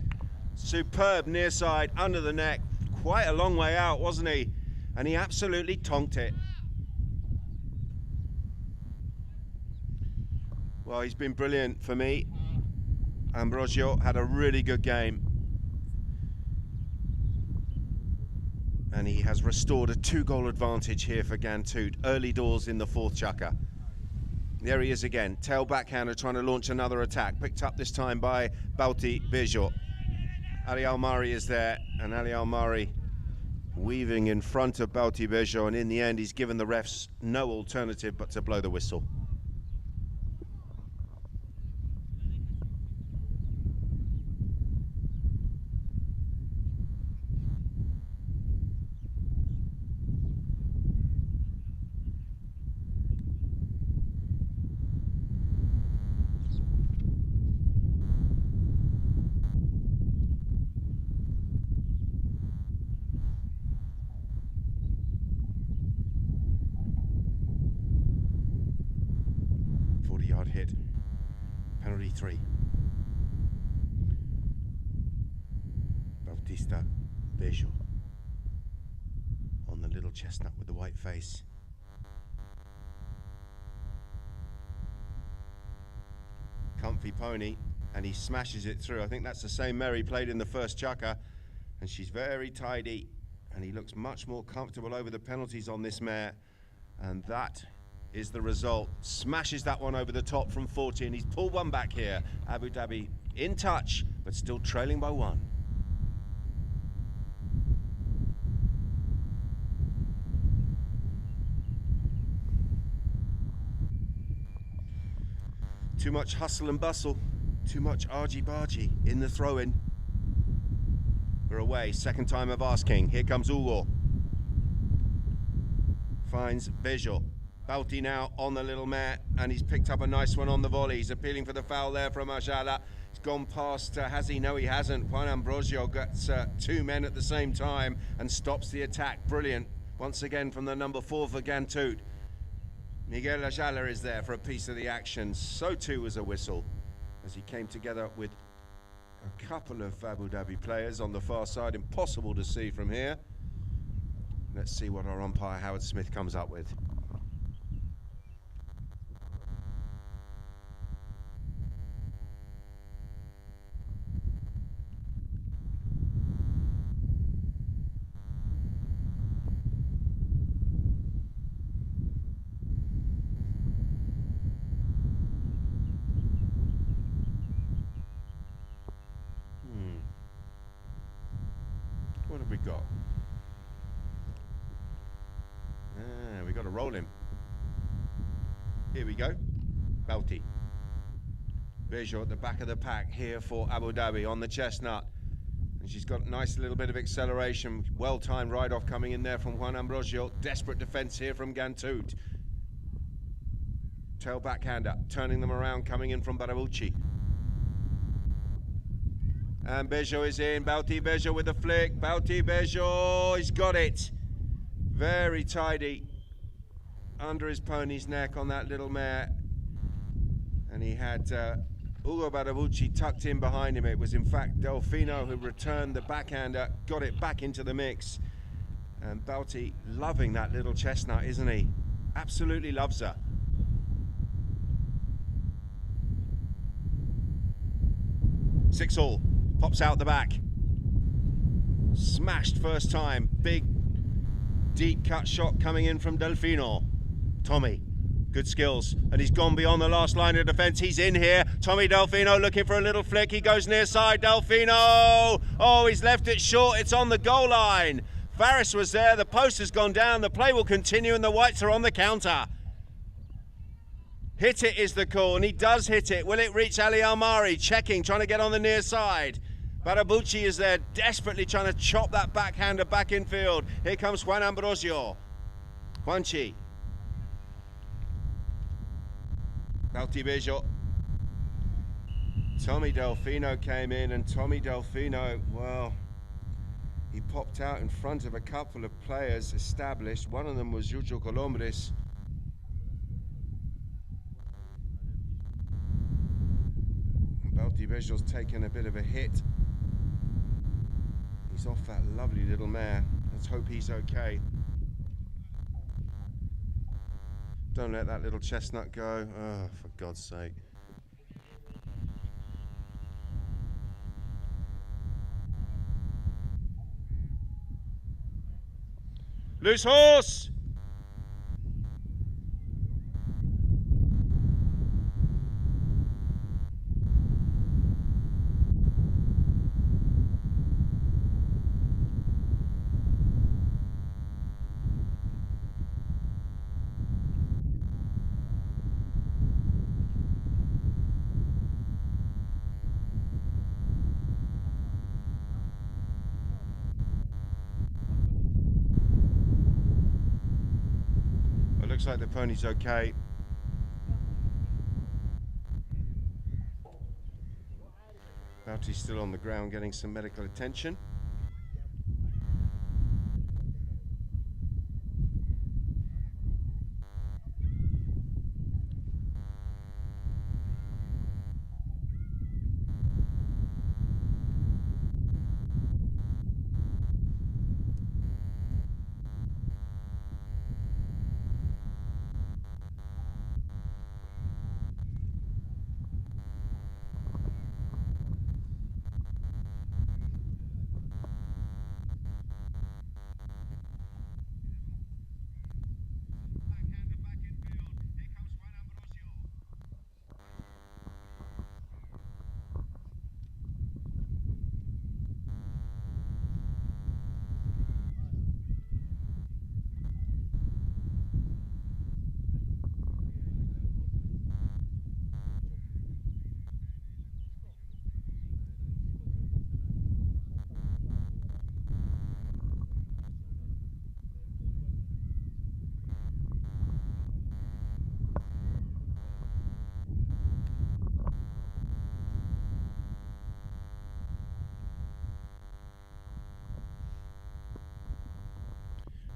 Superb near side, under the neck. Quite a long way out, wasn't he? And he absolutely tonked it. Well, he's been brilliant for me. Ambrosio had a really good game. And he has restored a 2-goal advantage here for Ghantoot. Early doors in the fourth chukka. There he is again. Tail backhander trying to launch another attack. Picked up this time by Bauti Bejo. Ali Almari is there. And Ali Almari weaving in front of Bauti Bejo. And in the end, he's given the refs no alternative but to blow the whistle. Hit. Penalty 3. Bautista Bejo on the little chestnut with the white face. Comfy pony, and he smashes it through. I think that's the same mare he played in the first chukka, and she's very tidy, and he looks much more comfortable over the penalties on this mare, and that is the result. Smashes that one over the top from 40, and he's pulled one back here. Abu Dhabi in touch, but still trailing by 1. Too much hustle and bustle, too much argy-bargy in the throw-in. We're away, second time of asking. Here comes Ugo. Finds Bejo. Bauti now on the little mare, and he's picked up a nice one on the volley. He's appealing for the foul there from Ajala. He's gone past, has he? No, he hasn't. Juan Ambrosio gets 2 men at the same time and stops the attack. Brilliant. Once again from the number 4 for Ghantoot. Miguel Ajala is there for a piece of the action. So too was a whistle as he came together with a couple of Abu Dhabi players on the far side. Impossible to see from here. Let's see what our umpire Howard Smith comes up with. What have we got? We got to roll him. Here we go. Bauti. Bejo at the back of the pack here for Abu Dhabi on the chestnut. And she's got a nice little bit of acceleration. Well-timed ride-off coming in there from Juan Ambrosio. Desperate defense here from Ghantoot. Tail backhander, turning them around, coming in from Barabucci. And Bejo is in. Bauti Bejo with the flick. Bauti Bejo, he's got it. Very tidy. Under his pony's neck on that little mare. And he had Ugo Barabucci tucked in behind him. It was in fact Delfino who returned the backhander, got it back into the mix. And Bauti loving that little chestnut, isn't he? Absolutely loves her. Six all. Pops out the back. Smashed first time. Big, deep cut shot coming in from Delfino. Tommy, good skills. And he's gone beyond the last line of defense. He's in here. Tommy Delfino looking for a little flick. He goes near side. Delfino. Oh, he's left it short. It's on the goal line. Faris was there. The post has gone down. The play will continue and the whites are on the counter. Hit it is the call, and he does hit it. Will it reach Ali Almari? Checking, trying to get on the near side. Barabucci is there, desperately trying to chop that backhander back in field. Here comes Juan Ambrosio. Juanchi. Bauti Bejo. Tommy Delfino came in, and Tommy Delfino, well, he popped out in front of a couple of players established. One of them was Yujo Colombres. Bauti Bejo's taken a bit of a hit. He's off that lovely little mare. Let's hope he's okay. Don't let that little chestnut go. Oh, for God's sake. Loose horse! Well, it looks like the pony's okay. Bouty's still on the ground getting some medical attention.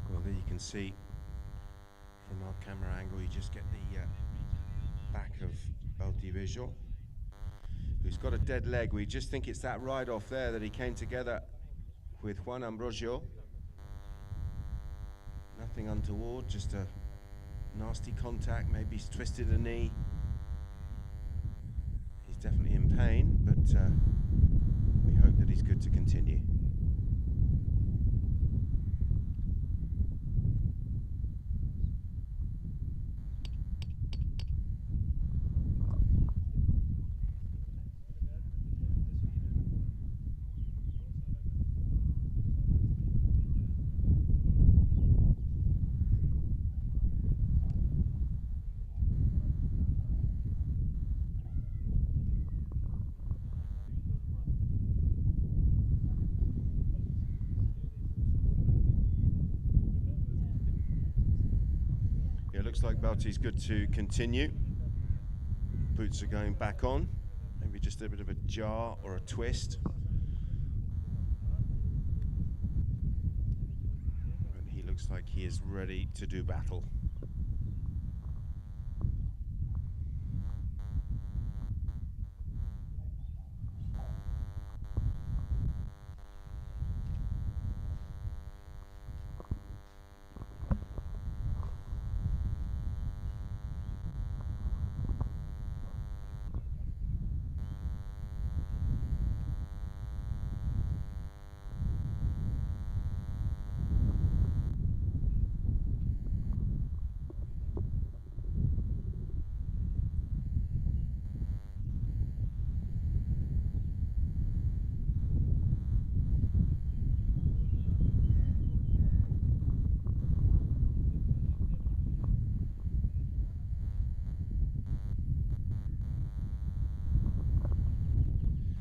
Well, there you can see from our camera angle, you just get the back of Bouty Visual, who's got a dead leg. We just think it's that ride off there that he came together with Juan Ambrosio. Nothing untoward, just a nasty contact, maybe he's twisted a knee. He's definitely in pain, but we hope that he's good to continue. Looks like Bouty's good to continue. Boots are going back on. Maybe just a bit of a jar or a twist. But he looks like he is ready to do battle.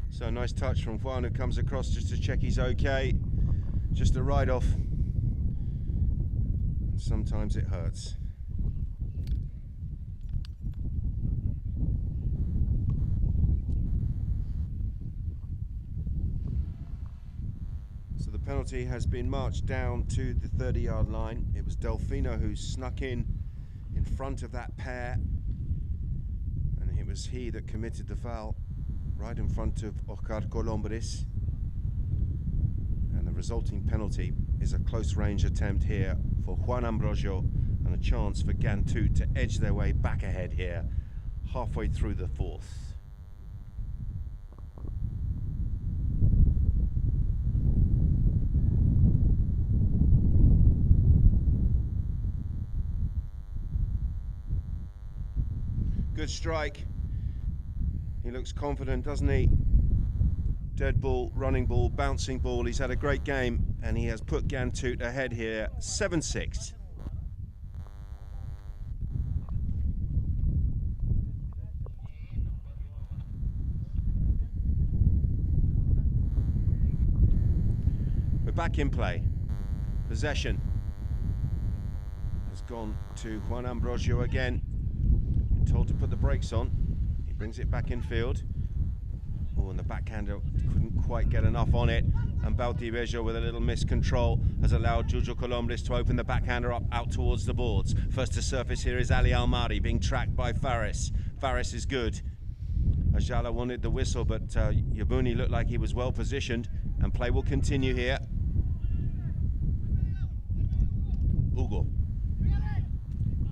So nice touch from Juan, who comes across just to check he's okay. Just a ride off. Sometimes it hurts. So the penalty has been marched down to the 30-yard line. It was Delfino who snuck in front of that pair, and it was he that committed the foul right in front of Oscar Colombres. And the resulting penalty is a close range attempt here for Juan Ambrosio, and a chance for Ghantoot to edge their way back ahead here, halfway through the fourth. Good strike. He looks confident, doesn't he? Dead ball, running ball, bouncing ball. He's had a great game, and he has put Ghantoot ahead here, 7-6. We're back in play. Possession has gone to Juan Ambrosio again. Been told to put the brakes on. He brings it back in field. Oh, and the backhander couldn't quite get enough on it. And Valdivieso, with a little miscontrol, has allowed Juju Colombres to open the backhander up out towards the boards. First to surface here is Ali Almari, being tracked by Faris. Faris is good. Ajala wanted the whistle, but Yabuni looked like he was well positioned, and play will continue here. Ugo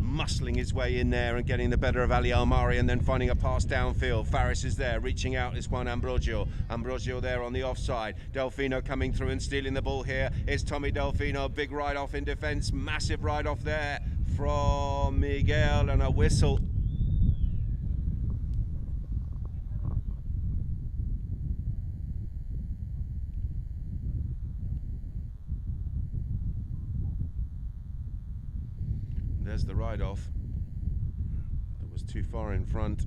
muscling his way in there and getting the better of Ali Almari, and then finding a pass downfield. Faris is there, reaching out is Juan Ambrosio. Ambrosio there on the offside. Delfino coming through and stealing the ball here. It's Tommy Delfino, big ride-off in defence, massive ride-off there from Miguel, and a whistle. There's the ride-off. That was too far in front.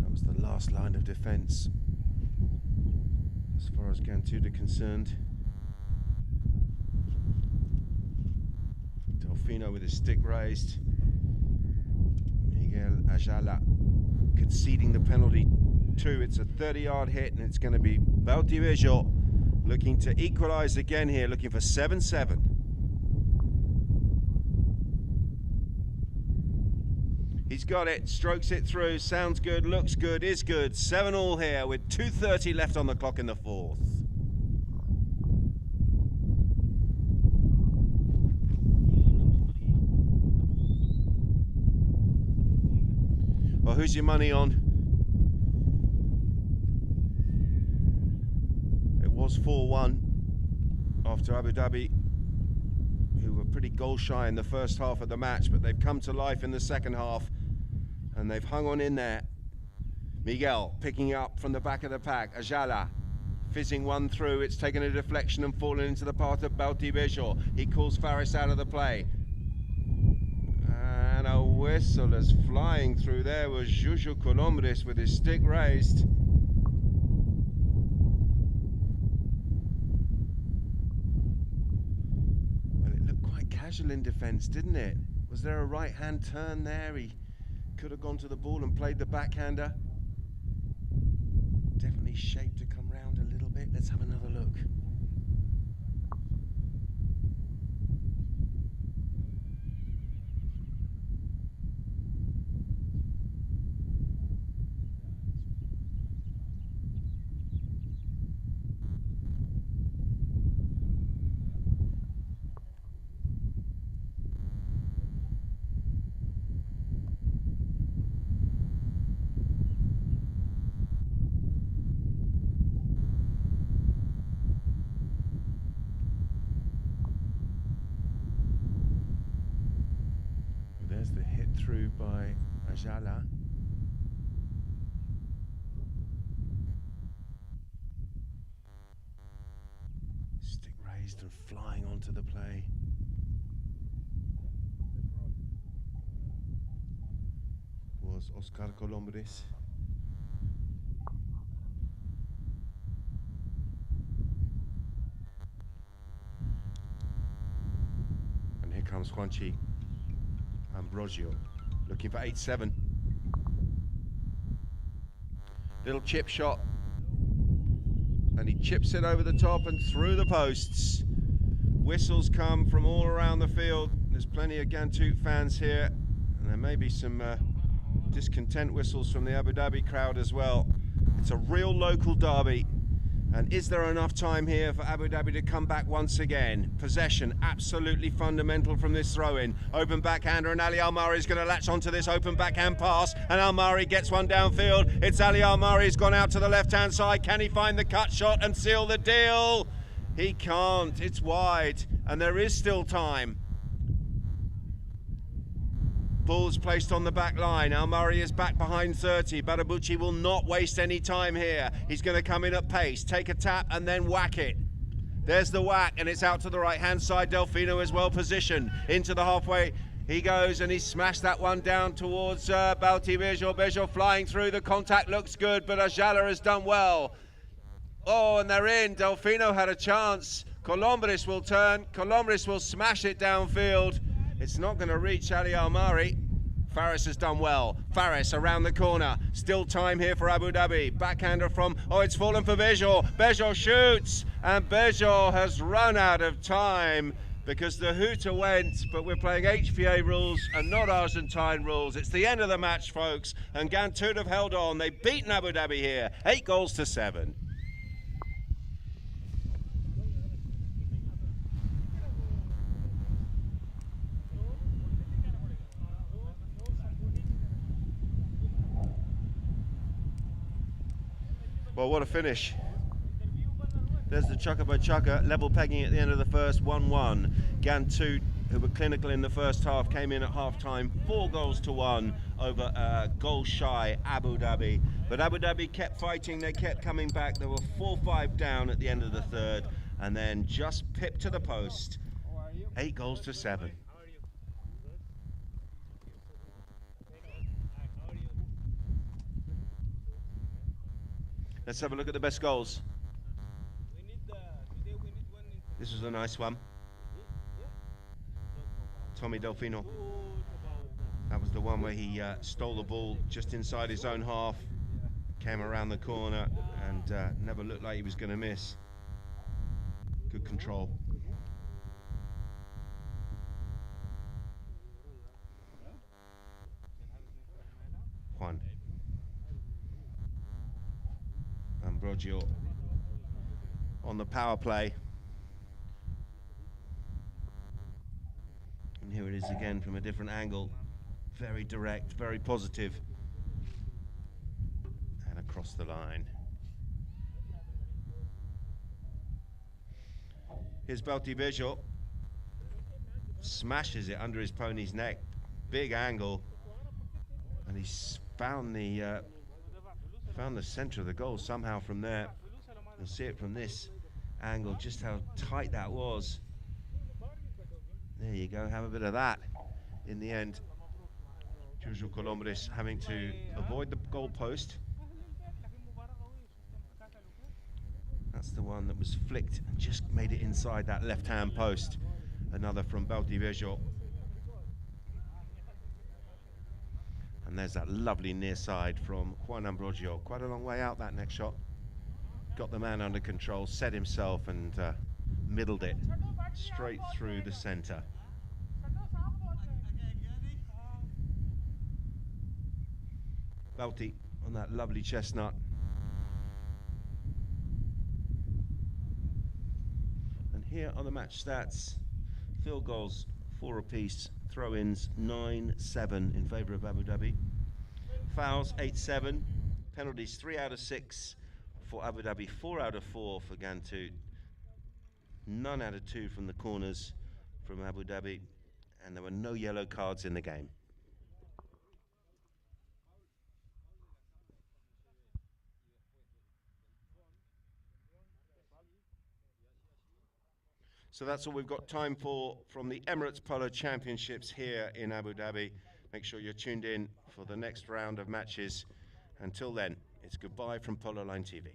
That was the last line of defence, as far as Ghantoot are concerned. Delfino with his stick raised. Miguel Ajala conceding the penalty too. It's a 30-yard hit, and it's going to be Valdivieso looking to equalise again here, looking for 7-7. He's got it, strokes it through, sounds good, looks good, is good. 7-7 here with 2:30 left on the clock in the fourth. Well, who's your money on? It was 4-1 after Abu Dhabi, who were pretty goal shy in the first half of the match, but they've come to life in the second half, and they've hung on in there. Miguel picking up from the back of the pack. Ajala fizzing one through. It's taken a deflection and fallen into the path of Valdivieso. He calls Faris out of the play. And a whistle is flying through. There was Juju Colombres with his stick raised. Well, it looked quite casual in defence, didn't it? Was there a right-hand turn there? He could have gone to the ball and played the backhander. Definitely shaped to come round a little bit. Let's have another look. There's the hit through by Ajala. Stick raised and flying onto the play. Was Oscar Colombres. And here comes Juanchi Ambrosio, looking for 8-7. Little chip shot, and he chips it over the top and through the posts. Whistles come from all around the field. There's plenty of Ghantoot fans here, and there may be some discontent whistles from the Abu Dhabi crowd as well. It's a real local derby, And is there enough time here for Abu Dhabi to come back once again? Possession, absolutely fundamental from this throw-in. Open backhander, and Ali Al-Mari is going to latch onto this open backhand pass, and Al-Mari gets one downfield. It's Ali Al-Mari who's gone out to the left-hand side. Can he find the cut shot and seal the deal? He can't, it's wide, and there is still time. Ball's placed on the back line. Al-Mari is back behind 30. Badabucci will not waste any time here. He's going to come in at pace, take a tap, and then whack it. There's the whack, and it's out to the right-hand side. Delfino is well positioned. Into the halfway he goes, and he smashed that one down towards Balti Bejo. Bejo flying through. The contact looks good, but Ajala has done well. Oh, and they're in. Delfino had a chance. Colombres will turn. Colombres will smash it downfield. It's not going to reach Ali Al-Mari. Faris has done well. Faris around the corner. Still time here for Abu Dhabi. Backhander from, oh, it's fallen for Bejo. Bejo shoots, and Bejo has run out of time because the hooter went, but we're playing HPA rules and not Argentine rules. It's the end of the match, folks, and Ghantoot have held on. They've beaten Abu Dhabi here, 8-7. Well, what a finish. There's the chukka by chukka, level pegging at the end of the first, 1-1. Ghantoot, who were clinical in the first half, came in at half-time, 4-1 over goal-shy Abu Dhabi. But Abu Dhabi kept fighting, they kept coming back. There were 4-5 down at the end of the third, and then just pipped to the post, 8-7. Let's have a look at the best goals. This was a nice one. Tommy Delfino. That was the one where he stole the ball just inside his own half, came around the corner, and never looked like he was going to miss. Good control. Juan. Ambrogio on the power play. And here it is again from a different angle. Very direct, very positive. And across the line. Here's Balti Bejo. Smashes it under his pony's neck. Big angle. And he's found the center of the goal somehow from there. You'll see it from this angle, just how tight that was. There you go, have a bit of that in the end. Juju Colombres having to avoid the goal post. That's the one that was flicked and just made it inside that left-hand post. Another from Balti Bejo. And there's that lovely near side from Juan Ambrogio. Quite a long way out, that next shot. Got the man under control, set himself, and middled it straight through the center. Balti on that lovely chestnut. And here are the match stats. Field goals, 4 apiece. Throw-ins, 9-7 in favour of Abu Dhabi. Fouls, 8-7. Penalties, 3 out of 6 for Abu Dhabi, 4 out of 4 for Ghantoot. None out of 2 from the corners from Abu Dhabi. And there were no yellow cards in the game. So that's all we've got time for from the Emirates Polo Championships here in Abu Dhabi. Make sure you're tuned in for the next round of matches. Until then, it's goodbye from Polo Line TV.